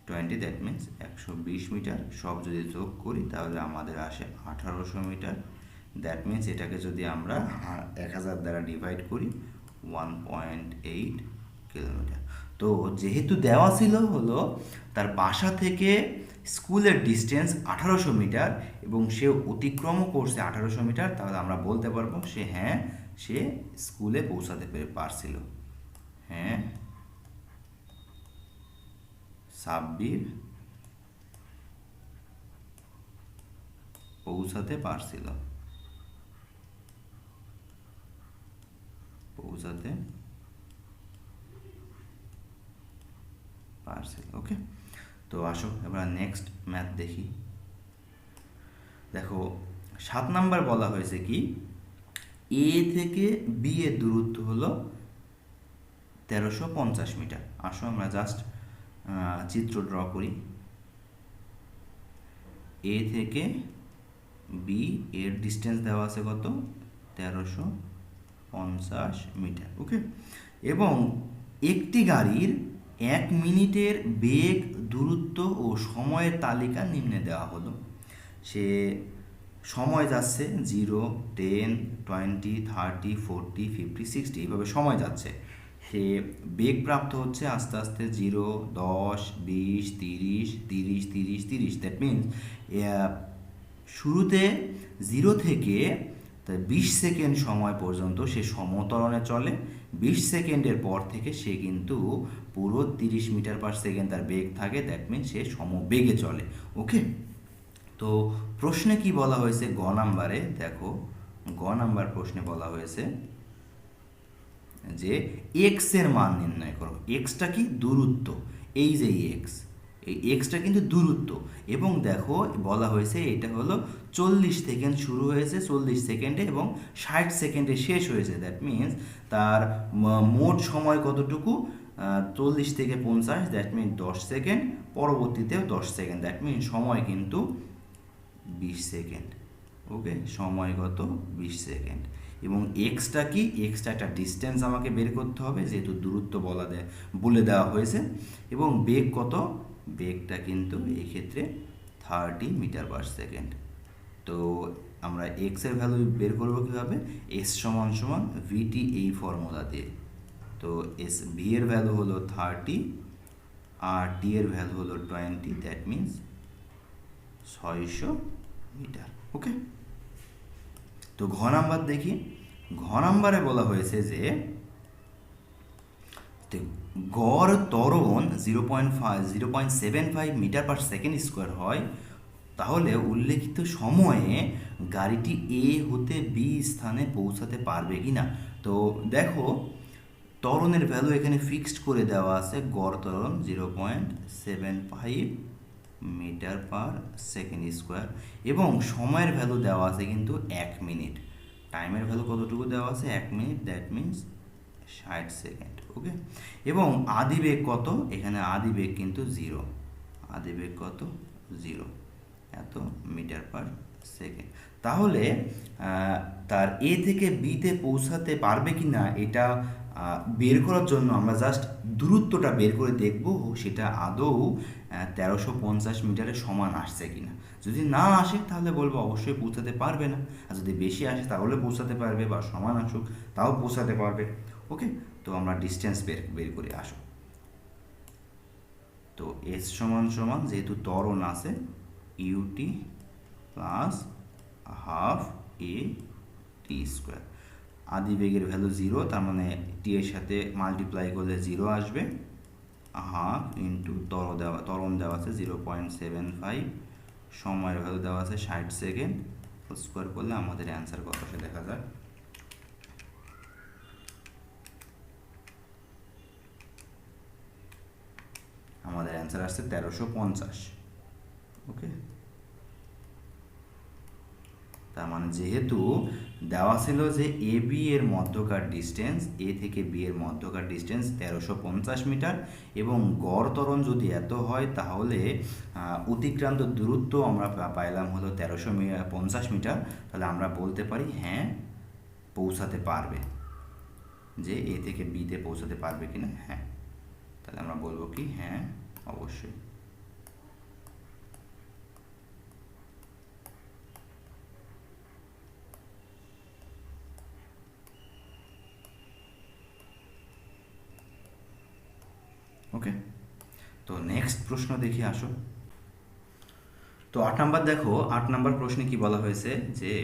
20, that means 120 metre. সব যদি যোগ করি তাহলে আমাদের আসে 1800 মিটার। দ্যাট মিনস এটাকে যদি আমরা 1000 দ্বারা ডিভাইড করি 1.8 কিলোমিটার। তো যেহেতু দেওয়া ছিল হলো তার বাসা থেকে স্কুলের ডিস্টেন্স 1800 মিটার এবং সে অতিক্রমও করছে 1800 মিটার, তাহলে আমরা বলতে পারবো সে স্কুলে পৌঁছাতে পারছিল। হ্যাঁ, সাব্বির পৌঁছাতে পারছিল। ওকে, তো আসো এবার নেক্সট ম্যাথ দেখি। দেখো 7 নাম্বার বলা হয়েছে কি, এ থেকে বি এর দূরত্ব হলো 1350 মিটার। আসো আমরা জাস্ট চিত্র ড্র করি। এ থেকে বি এর ডিস্টেন্স দেওয়া আছে কত? 1350 মিটার। ওকে, এবং একটি গাড়ির 1 মিনিটের বেগ, দূরত্ব ও সময়ের তালিকা নিম্নে দেওয়া হলো। সে সময় যাচ্ছে 0, 10, 20, 30, 40, 50, 60, এইভাবে সময় যাচ্ছে। সে বেগ প্রাপ্ত হচ্ছে আস্তে আস্তে 0, 10, 20, 30, 30, 30, 30, দ্যাট মিনস শুরুতে 0 থেকে 20 সেকেন্ড সময় পর্যন্ত সে সমতরণে চলে। 20 সেকেন্ডের পর থেকে সে কিন্তু পুরো 30 মিটার পার সেকেন্ড তার বেগ থাকে, দ্যাট মিনস সে সমবেগে চলে। ওকে, তো প্রশ্নে কি বলা হয়েছে? গ নাম্বারে দেখো, গ নাম্বার প্রশ্নে বলা হয়েছে যে এক্স এর মান নির্ণয় করো। এক্সটা কি? দূরত্ব। এই যে এক্স, এই এক্সটা কিন্তু দূরত্ব, এবং দেখো বলা হয়েছে এটা হলো 40 সেকেন্ড শুরু হয়েছে 40 সেকেন্ডে এবং 60 সেকেন্ডে শেষ হয়েছে। দ্যাট মিনস তার মোট সময় কতটুকু? 40 থেকে 50, দ্যাট মিনস 10 সেকেন্ড, পরবর্তীতেও 10 সেকেন্ড, দ্যাট মিনস সময় কিন্তু 20 সেকেন্ড। ওকে, সময় কত? 20 সেকেন্ড। এবং এক্সটা কি? এক্সটা একটা ডিস্টেন্স আমাকে বের করতে হবে, যেহেতু দূরত্ব বলে দেওয়া হয়েছে। এবং বেগ কত? বেগটা কিন্তু এই ক্ষেত্রে 30 মিটার পার সেকেন্ড। তো আমরা এক্স এর ভ্যালু বের করবো কীভাবে? এস সমান সমান ভিটি, এই ফর্মুলা দিয়ে। তো এস ভি এর ভ্যালু হলো 30 আর টি এর ভ্যালু হলো 20, দ্যাট মিনস 600 মিটার। ওকে, তো ঘ নাম্বার দেখি। ঘ নাম্বারে বলা হয়েছে যে গড় ত্বরণ 0.75 মিটার পার সেকেন্ড স্কোয়ার হয়, তাহলে উল্লেখিত সময়ে গাড়িটি এ হতে বি স্থানে পৌঁছাতে পারবে কি না। তো দেখো ত্বরণের ভ্যালু এখানে ফিক্সড করে দেওয়া আছে, গড় ত্বরণ 0.75 মিটার পার সেকেন্ড স্কোয়ার, এবং সময়ের ভ্যালু দেওয়া আছে কিন্তু 1 মিনিট। টাইমের ভ্যালু কতটুকু দেওয়া আছে? 1 মিনিট, দ্যাট মিনস 60 সেকেন্ড। ওকে, এবং আদি বেগ কত? এখানে আদি বেগ কিন্তু 0। আদি বেগ কত? 0, এত মিটার পার সেকেন্ড। তাহলে তার এ থেকে বিতে পৌঁছাতে পারবে কি না এটা বের করার জন্য আমরা জাস্ট দূরত্বটা বের করে দেখব সেটা আদৌ 1350 মিটারের সমান আসছে কিনা। যদি না আসে তাহলে বলবো অবশ্যই পৌঁছাতে পারবে না, আর যদি বেশি আসে তাহলে পৌঁছাতে পারবে, বা সমান আসুক তাও পৌঁছাতে পারবে। ওকে, তো আমরা ডিস্টেন্স বের বের করে আসো। তো এস সমান সমান যেহেতু ত্বরণ আছে ইউটি প্লাস হাফ এ টি স্কোয়ার। আদি বেগের ভ্যালু 0, তার মানে টি এর সাথে মাল্টিপ্লাই করলে 0 আসবে। হাফ ইন্টু ত্বরণ দেওয়া আছে 0.75, সময়ের ভ্যালু দেওয়া আছে 60 সেকেন্ড, স্কোয়ার করলে আমাদের অ্যান্সার কত সে দেখা যায়। আমাদের অ্যান্সার আসছে 1350। ওকে, তার মানে যেহেতু দেওয়া ছিল যে এ বি এর মধ্যকার ডিস্টেন্স, এ থেকে বি এর মধ্যকার ডিস্টেন্স 1350 মিটার, এবং গড় ত্বরণ যদি এত হয় তাহলে অতিক্রান্ত দূরত্ব আমরা পাইলাম হলো 1350 মিটার, তাহলে আমরা বলতে পারি হ্যাঁ পৌঁছাতে পারবে, যে এ থেকে বিতে পৌঁছাতে পারবে কিনা। হ্যাঁ, তাহলে আমরা বলবো কি হ্যাঁ অবশ্যই। ওকে, তো নেক্সট প্রশ্ন দেখি আসো। তো 8 নাম্বার দেখো, 8 নাম্বার প্রশ্নে কি বলা হয়েছে যে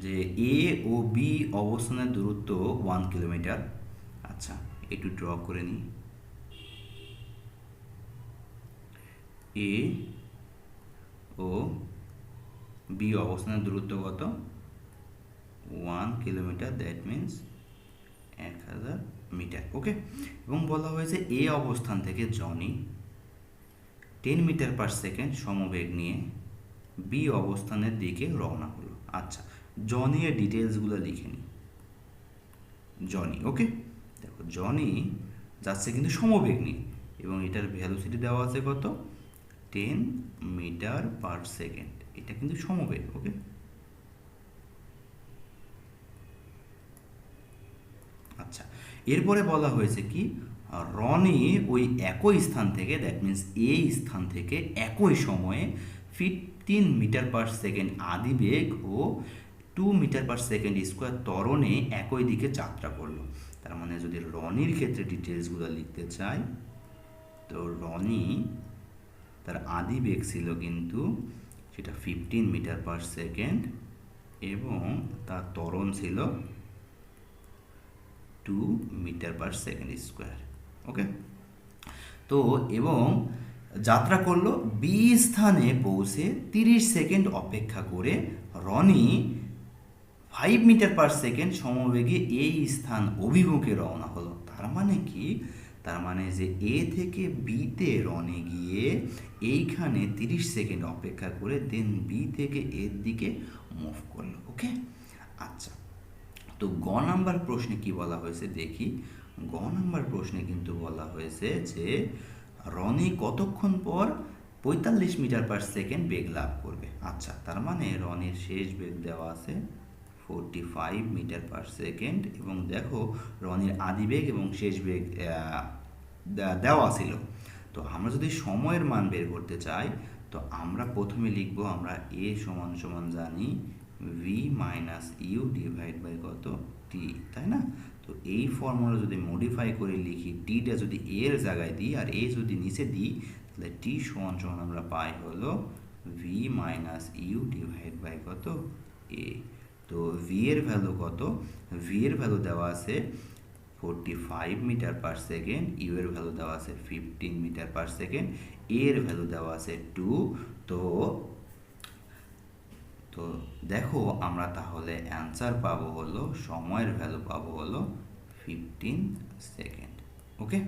যে এ ও বি অবস্থানের দূরত্ব 1 কিলোমিটার। আচ্ছা, একটু ড্র করে নিই। এ ও বি অবস্থানের দূরত্ব কত? 1 কিলোমিটার, দ্যাট মিন্স 1000 মিটার। ওকে, এবং বলা হয়েছে এ অবস্থান থেকে জনি 10 মিটার পার সেকেন্ড সমবেগ নিয়ে বি অবস্থানের দিকে রওনা হলো। আচ্ছা, জনি এর ডিটেলসগুলো লিখে নিই। জনি, ওকে, দেখো জনি যাচ্ছে কিন্তু সমবেগ নিয়ে, এবং এটার ভ্যালোসিটি দেওয়া আছে কত? 10 মিটার পার সেকেন্ড। এটা কিন্তু সমবেগ। ওকে, আচ্ছা, এরপরে বলা হয়েছে কি রনি ওই একই স্থান থেকে, দ্যাট মিন্স এই স্থান থেকে একই সময়ে 15 মিটার পার সেকেন্ড আদিবেগ ও 2 মিটার পার সেকেন্ড স্কোয়ার ত্বরণে একই দিকে যাত্রা করলো। তার মানে যদি রনির ক্ষেত্রে ডিটেলসগুলো লিখতে চাই, তো রনি তার আদিবেগ ছিল কিন্তু সেটা 15 মিটার পার সেকেন্ড, এবং তার ত্বরণ ছিল 2 metre per second square. Okay, তো এবং যাত্রা করলো বি স্থানে পৌঁছে 30 সেকেন্ড অপেক্ষা করে রনি 5 মিটার পার সেকেন্ড সমবেগে এই স্থান অভিমুখে রওনা হলো। তার মানে কি? তার মানে যে এ থেকে বিতে রনি গিয়ে এইখানে 30 সেকেন্ড অপেক্ষা করে দেন বি থেকে এর দিকে মুভ করলো। ওকে, আচ্ছা, তো গ নাম্বার প্রশ্নে কি বলা হয়েছে দেখি। গ নাম্বার প্রশ্নে কিন্তু বলা হয়েছে যে রনি কতক্ষণ পর 45 মিটার পার সেকেন্ড বেগ লাভ করবে। আচ্ছা, তার মানে রনির শেষ বেগ দেওয়া আছে 45 মিটার পার সেকেন্ড, এবং দেখো রনির আদিবেগ এবং শেষ বেগ দেওয়া ছিল। তো আমরা যদি সময়ের মান বের করতে চাই, তো আমরা প্রথমে লিখবো, আমরা এ সমান সমান জানি V minus you divide by কত? টি, তাই না? তো এই ফর্মুলা যদি মডিফাই করে লিখি, টিটা যদি এর জায়গায় দিই আর এ যদি নিচে দিই, তাহলে টি সমান সমান আমরা পাই হলো V minus you divide by কত? এ। তো ভি এর ভ্যালু কত? ভি এর ভ্যালু দেওয়া আছে 45 মিটার পার সেকেন্ড, ইউ এর ভ্যালু দেওয়া আছে 15 মিটার পার সেকেন্ড, এর ভ্যালু দেওয়া আছে 2। তো তো দেখো আমরা তাহলে অ্যান্সার পাবো হলো, সময়ের ভ্যালু পাবো হলো 15 সেকেন্ড। ওকে,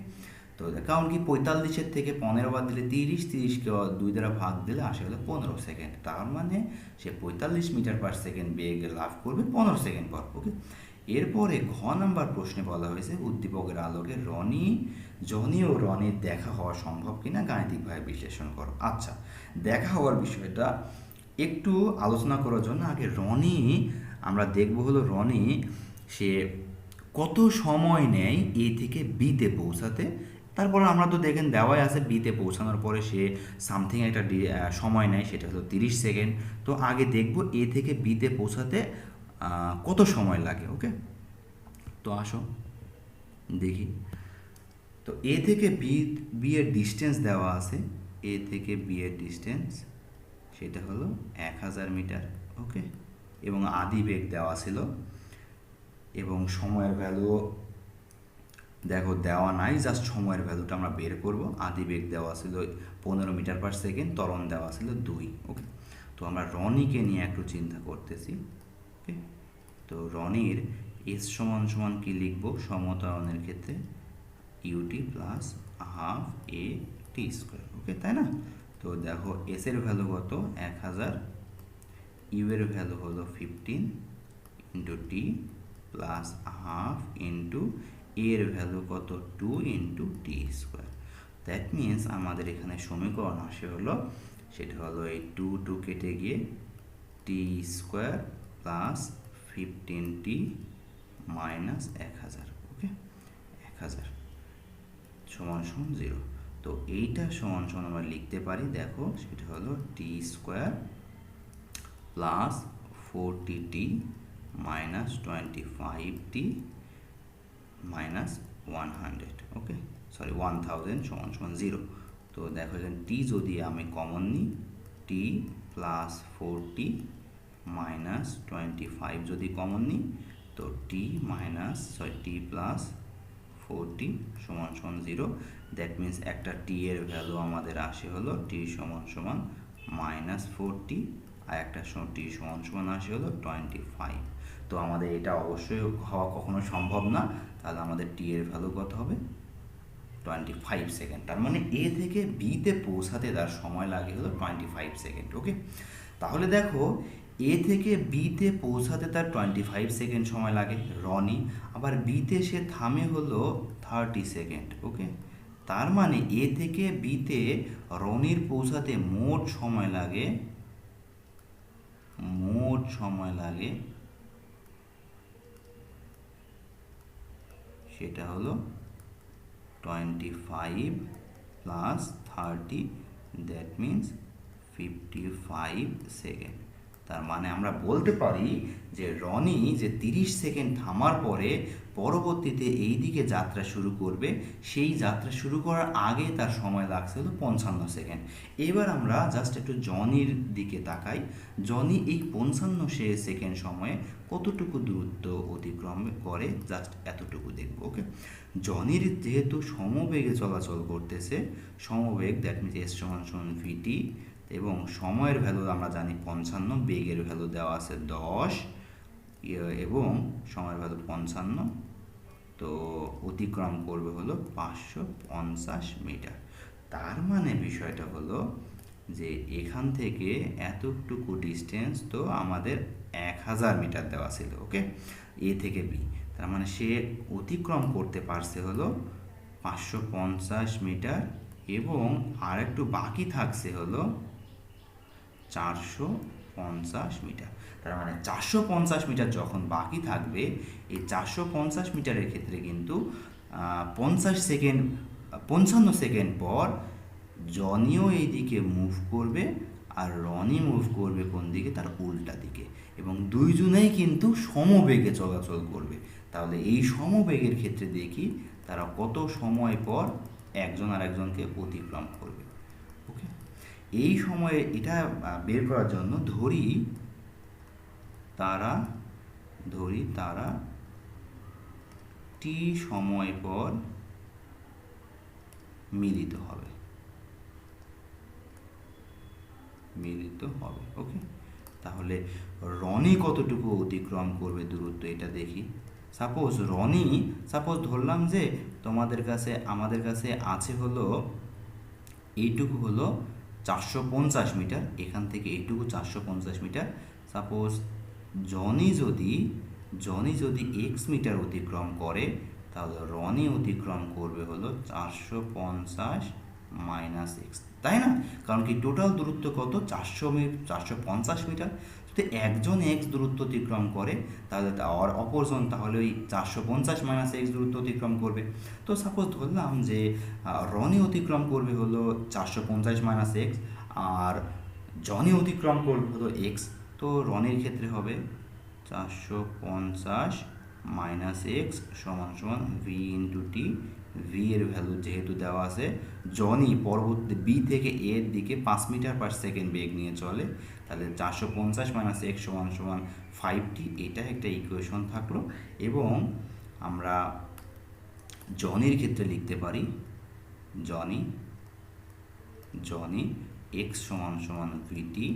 তো কারণ কি 45-এর থেকে 15 বাদ দিলে 30, 30কে 2 দ্বারা ভাগ দিলে আসে হলো 15 সেকেন্ড। তার মানে সে 45 মিটার পার সেকেন্ড বেগ লাভ করবে 15 সেকেন্ড পর। ওকে, এরপরে ঘ নাম্বার প্রশ্নে বলা হয়েছে উদ্দীপকের আলোকে জনি ও রনির দেখা হওয়া সম্ভব কিনা গাণিতিকভাবে বিশ্লেষণ করো। আচ্ছা, দেখা হওয়ার বিষয়টা একটু আলোচনা করার জন্য আগে রনি আমরা দেখব হলো রনি সে কত সময় নেয় এ থেকে বিতে পৌঁছাতে, তারপর আমরা তো দেখেন দেওয়াই আছে বিতে পৌঁছানোর পরে সে সামথিং একটা সময় নেয়, সেটা হলো 30 সেকেন্ড। তো আগে দেখব এ থেকে বিতে পৌঁছাতে কত সময় লাগে। ওকে, তো আসো দেখি। তো এ থেকে বি এর ডিস্টেন্স দেওয়া আছে, এ থেকে বি এর ডিস্টেন্স সেটা হলো 1000 মিটার। ওকে, এবং আদি বেগ দেওয়া ছিল, এবং সময়ের ভ্যালু দেখো দেওয়া নাই, জাস্ট সময়ের ভ্যালুটা আমরা বের করব। আদি বেগ দেওয়া ছিল 15 মিটার পার সেকেন্ড, ত্বরণ দেওয়া ছিল 2। ওকে, তো আমরা রনিকে নিয়ে একটু চিন্তা করতেছি। ওকে, তো রনির এস সমান সমান কি লিখব সমত্বরণের ক্ষেত্রে, ইউটি প্লাস হাফ এ টি স্কোয়ার। ওকে, তাই না? তো দেখো এস এর ভ্যালু কত 1000, ইউ এর ভ্যালু হলো 15 into T plus half into এর ভ্যালু কত 2 into t square. That means আমাদের এখানে সমীকরণ আসে হলো, সেটা হলো এই 2 কেটে গিয়ে টি স্কোয়ার প্লাস 15t মাইনাস 1000। ওকে, 1000 সমান সমান 0। তো এইটা সমান সমান আমরা লিখতে পারি, দেখো সেটা হলো t square plus 40t minus 25t minus 100। Okay, sorry 1000 সমান সমান 0। তো দেখো এখানে টি যদি আমি কমন নিই, টি প্লাস 40 মাইনাস 25 যদি কমন নিই, তো টি প্লাস 40 সমান সমান 0। দ্যাট মিন্স একটা টি এর ভ্যালু আমাদের আসে হলো টি সমান সমান মাইনাস 40, আর একটা টি সমান সমান আসে হলো 25। তো আমাদের এটা অবশ্যই হওয়া কখনো সম্ভব না, তাহলে আমাদের টি এর ভ্যালু কত হবে 25 সেকেন্ড। তার মানে এ থেকে বিতে পৌঁছাতে তার সময় লাগে হলো 25 সেকেন্ড। ওকে, তাহলে দেখো এ থেকে বিতে পৌঁছাতে তার 25 সেকেন্ড সময় লাগে রনি, আবার বিতে সে থামে হলো 30 সেকেন্ড। ওকে, তার মানে এ থেকে বিতে রনির পৌঁছাতে মোট সময় লাগে সেটা হলো 25 প্লাস 30, দ্যাট মিন্স 55 সেকেন্ড। তার মানে আমরা বলতে পারি যে রনি যে 30 সেকেন্ড থামার পরে পরবর্তীতে এই দিকে যাত্রা শুরু করবে, সেই যাত্রা শুরু করার আগে তার সময় লাগছে হলো 55 সেকেন্ড। এবার আমরা জাস্ট একটু জনির দিকে তাকাই, জনি এই 55 সেকেন্ড সময়ে কতটুকু দূরত্ব অতিক্রম করে, জাস্ট এতটুকু দেখব। ওকে, জনির যেহেতু সমবেগে চলাচল করতেছে, সমবেগ দ্যাট মিনস এস সমান সমান ভিটি, এবং সময়ের ভ্যালু আমরা জানি 55, বেগের ভ্যালু দেওয়া আছে 10, এবং সময়ের ভ্যালু 55, তো অতিক্রম করবে হলো 550 মিটার। তার মানে বিষয়টা হলো যে এখান থেকে এতটুকু ডিস্টেন্স তো আমাদের 1000 মিটার দেওয়া ছিল। ওকে, এ থেকে বি, তার মানে সে অতিক্রম করতে পারছে হলো 550 মিটার, এবং আর একটু বাকি থাকছে হলো 450 মিটার। তার মানে 450 মিটার যখন বাকি থাকবে, এই 450 মিটারের ক্ষেত্রে কিন্তু 55 সেকেন্ড পর জনিও এই দিকে মুভ করবে, আর রনি মুভ করবে কোন দিকে, তার উল্টা দিকে, এবং দুইজনেই কিন্তু সমবেগে চলাচল করবে। তাহলে এই সমবেগের ক্ষেত্রে দেখি তারা কত সময় পর একজন আর একজনকে অতিক্রম করবে। ওকে, এই সময়ে এটা বের করার জন্য ধরি তারা টি সময় পর মিলিত হবে। ওকে, তাহলে রনি কতটুকু অতিক্রম করবে দূরত্ব এটা দেখি। সাপোজ ধরলাম যে আমাদের কাছে আছে হলো এইটুকু হলো 450 মিটার, এখান থেকে এইটুকু 450 মিটার। সাপোজ জনি যদি এক্স মিটার অতিক্রম করে, তাহলে রনি অতিক্রম করবে হলো 450 মাইনাস এক্স, তাই না? কারণ কি টোটাল দূরত্ব কত 450 মিটার। যদি একজন এক্স দূরত্ব অতিক্রম করে তাহলে আর অপরজন তাহলে ওই 450 মাইনাস এক্স দূরত্ব অতিক্রম করবে। তো সাপোজ ধরলাম যে রনি অতিক্রম করবে হলো 450 মাইনাস এক্স, আর জনি অতিক্রম করবে হলো এক্স। তো রনির ক্ষেত্রে হবে 450 মাইনাস এক্স সমান সমান ভি ইন্টু টি। ভি এর ভ্যালু যেহেতু দেওয়া আছে, জনি পরবর্তী বি থেকে এর দিকে 5 মিটার পার সেকেন্ড বেগ নিয়ে চলে, তাহলে 450 মাইনাস এক্স সমান সমান 5t, এটা একটা ইকুয়েশন থাকলো। এবং আমরা জনির ক্ষেত্রে লিখতে পারি জনি এক্স সমান সমান ভিটি,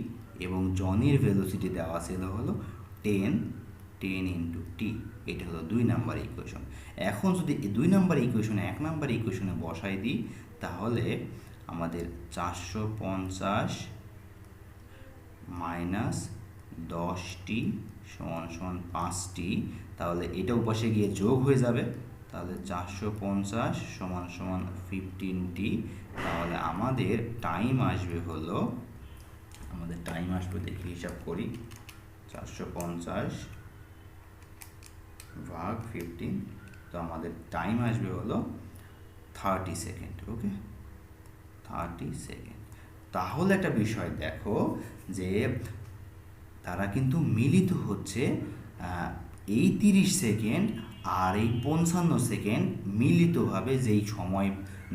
এবং জনির ভেলোসিটি দেওয়া ছিল হলো 10 ইন্টু টি। এটা হলো 2 নাম্বার ইকুয়েশন। এখন যদি 2 নাম্বার ইকুয়েশনে 1 নাম্বার ইকুয়েশনে বসাই দিই তাহলে আমাদের 450 মাইনাস 10টি সমান সমান 5টি, তাহলে এটা উপাশে গিয়ে যোগ হয়ে যাবে, তাহলে 450 সমান সমান 15টি। তাহলে আমাদের টাইম আসবে দেখি হিসাব করি, 450 ভাগ 15, তো আমাদের টাইম আসবে হলো 30 সেকেন্ড। ওকে, 30 সেকেন্ড। তাহলে একটা বিষয় দেখো যে তারা কিন্তু মিলিত হচ্ছে, এই 30 সেকেন্ড আর এই 55 সেকেন্ড মিলিতভাবে যেই সময়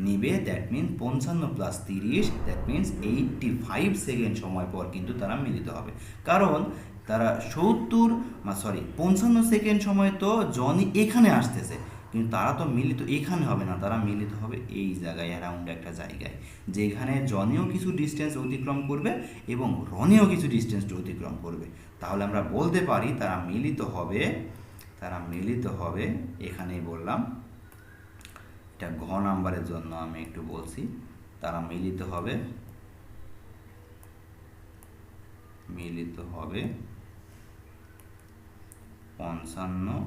নিবে, that means 55 plus 30, that means 85 second সময় পর কিন্তু তারা মিলিত হবে। কারণ তারা 55 সেকেন্ড সময় তো জনি এখানে আসতেছে, কিন্তু তারা তো মিলিত এখানে হবে না, তারা মিলিত হবে এই জায়গায়, অ্যারাউন্ড একটা জায়গায়, যেখানে জনিও কিছু ডিস্টেন্স অতিক্রম করবে এবং রনিও কিছু ডিস্টেন্স অতিক্রম করবে। তাহলে আমরা বলতে পারি তারা মিলিত হবে, এখানেই বললাম, এটা ঘ নাম্বারের জন্য আমি একটু বলছি, তারা মিলিত হবে 55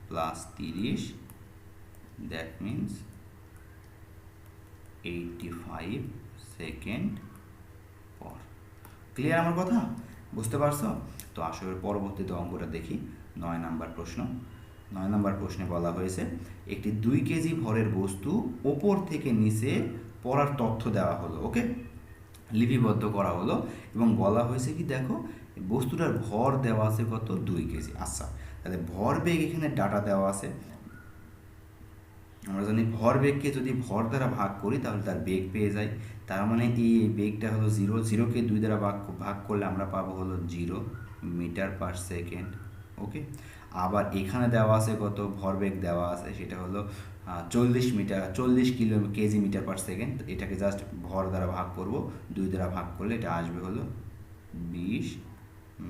প্লাস 30, দ্যাট মিনস 85 সেকেন্ড পর। ক্লিয়ার আমার কথা? বুঝতে পারছো? তো আসলে পরবর্তীতে অঙ্কটা দেখি। 9 নাম্বার প্রশ্ন। 9 নাম্বার প্রশ্নে বলা হয়েছে একটি 2 কেজি ভরের বস্তু ওপর থেকে নিচে পড়ার তথ্য দেওয়া হলো। ওকে, লিপিবদ্ধ করা হলো এবং বলা হয়েছে কি, দেখো বস্তুটার ভর দেওয়া আছে কত, 2 কেজি। আচ্ছা, তাহলে ভরবেগ এখানে ডাটা দেওয়া আছে। আমরা জানি ভরবেগকে যদি ভর দ্বারা ভাগ করি তাহলে তার বেগ পেয়ে যাই। তার মানে এই বেগটা হলো 0, 0কে 2 দ্বারা ভাগ করলে আমরা পাবো হলো 0 মিটার পার সেকেন্ড। ওকে, আবার এখানে দেওয়া আছে কত, ভরবেগ দেওয়া আছে সেটা হলো 40 কেজি মিটার পার সেকেন্ড। এটাকে জাস্ট ভর দ্বারা ভাগ করব, 2 দ্বারা ভাগ করলে এটা আসবে হলো 20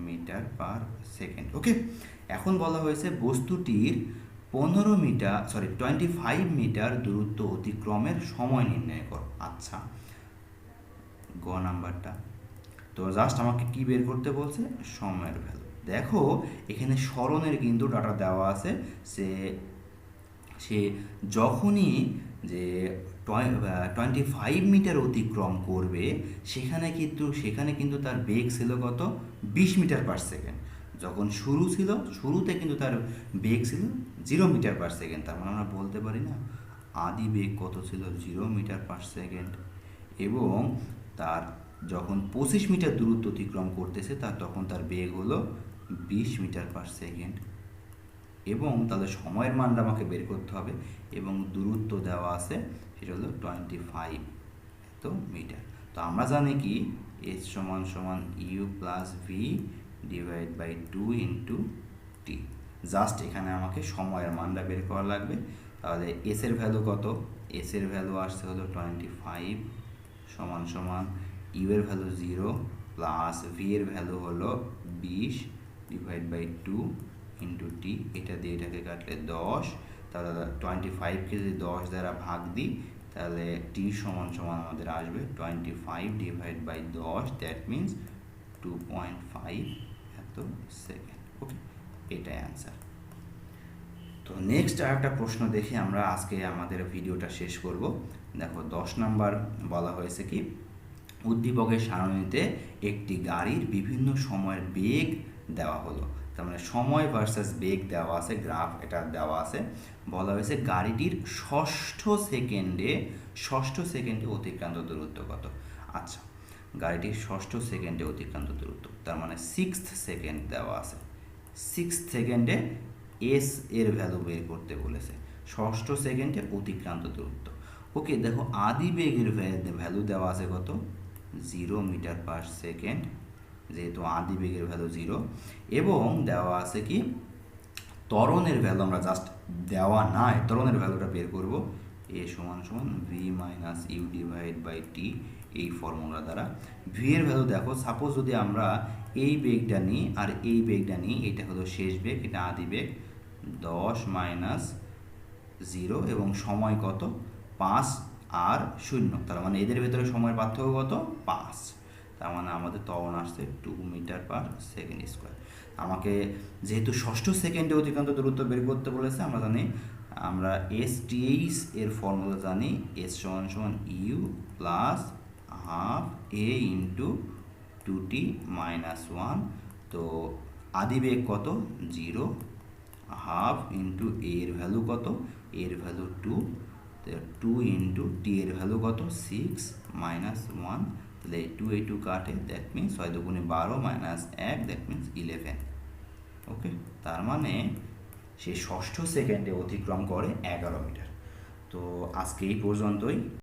মিটার পার সেকেন্ড। ওকে, এখন বলা হয়েছে বস্তুটির 25 মিটার দূরত্ব অতিক্রমের সময় নির্ণয় করো। আচ্ছা, গ নাম্বারটা তো জাস্ট আমাকে কি বের করতে বলছে, সময়ের ভ্যালু। দেখো এখানে স্মরণের কিন্তু ডাটা দেওয়া আছে, সে যখনই যে 25 মিটার অতিক্রম করবে সেখানে কিন্তু তার বেগ ছিল কত, 20 মিটার পার সেকেন্ড। যখন শুরুতে কিন্তু তার বেগ ছিল 0 মিটার পার সেকেন্ড। তার মানে আমরা বলতে পারি না আদি বেগ কত ছিল, 0 মিটার পার সেকেন্ড। এবং তার যখন 25 মিটার দূরত্ব অতিক্রম করতেছে তখন তার বেগ হলো 20 মিটার পার সেকেন্ড। এবং তাহলে সময়ের মানটা আমাকে বের করতে হবে, এবং দূরত্ব দেওয়া আছে সেটা হলো 25 মিটার। তো আমরা জানি কি, এস সমান সমান you plus V divide by 2 into T. Just এখানে আমাকে সময়ের মানটা বের করা লাগবে। তাহলে এস এর ভ্যালু কত, এস এর ভ্যালু আসছে হলো 25 সমান সমান ইউ এর ভ্যালু 0 প্লাস ভি এর ভ্যালু হলো 20 ডিভাইড বাই 2 ইন্টু টি। এটা দিয়ে এটাকে কাটলে 10, তাহলে 25কে যদি 10 দ্বারা ভাগ দিই তাহলে টি সমান সমান আমাদের আসবে 25 divide by 10, that means 2.5 second. Okay, এটাই অ্যান্সার। তো নেক্সট আরেকটা প্রশ্ন দেখে আমরা আজকে আমাদের ভিডিওটা শেষ করব। দেখো 10 নাম্বার বলা হয়েছে কি, উদ্দীপকের সারণীতে একটি গাড়ির বিভিন্ন সময়ের বেগ দেওয়া হলো। তার মানে সময় ভার্সাস বেগ দেওয়া আছে, গ্রাফ এটা দেওয়া আছে। বলা হয়েছে গাড়িটির ষষ্ঠ সেকেন্ডে অতিক্রান্ত দূরত্ব কত। আচ্ছা, গাড়িটির ষষ্ঠ সেকেন্ডে অতিক্রান্ত দূরত্ব, তার মানে 6th সেকেন্ড দেওয়া আছে। 6th সেকেন্ডে এস এর ভ্যালু বের করতে বলেছে, ষষ্ঠ সেকেন্ডে অতিক্রান্ত দূরত্ব। ওকে, দেখো আদি বেগের ভ্যালু দেওয়া আছে কত, 0 মিটার পার সেকেন্ড, যেহেতু আদি বেগের ভ্যালু 0, এবং দেওয়া আছে কি ত্বরণের ভ্যালু, আমরা জাস্ট দেওয়া নাই, ত্বরণের ভ্যালুটা বের করব, এ সমান সমান v minus you divide by t, এই ফর্মুলা দ্বারা। ভি এর ভ্যালু দেখো, সাপোজ যদি আমরা এই বেগটা নিই আর এই বেগটা নিই, এটা হলো শেষ বেগ, এটা আদি বেগ, 10 মাইনাস 0, এবং সময় কত 5 আর 0, তার মানে এদের ভেতরে সময়ের পার্থক্য কত 5, তার মানে আমাদের ত্বরণ আসছে 2 মিটার পার সেকেন্ড স্কোয়ার। আমাকে যেহেতু ষষ্ঠ সেকেন্ডে অতিক্রান্ত দূরত্ব বের করতে বলেছে, আমরা জানি, আমরা এসটিএইচ এর ফর্মুলা জানি, এস সমান সমান you plus half A into 2t minus 1। তো আদি বেগ কত 0, হাফ ইন্টু এর ভ্যালু কত, এর ভ্যালু 2, 2 ইন্টু টি এর ভ্যালু কত 6 মাইনাস 1, তাহলে 2 এই 2 কাটে, দ্যাট মিনস 6 দুগুণে 12 মাইনাস 1, দ্যাট মিনস 11। ওকে, তার মানে সে ষষ্ঠ সেকেন্ডে অতিক্রম করে 11 মিটার। তো আজকে এই পর্যন্তই।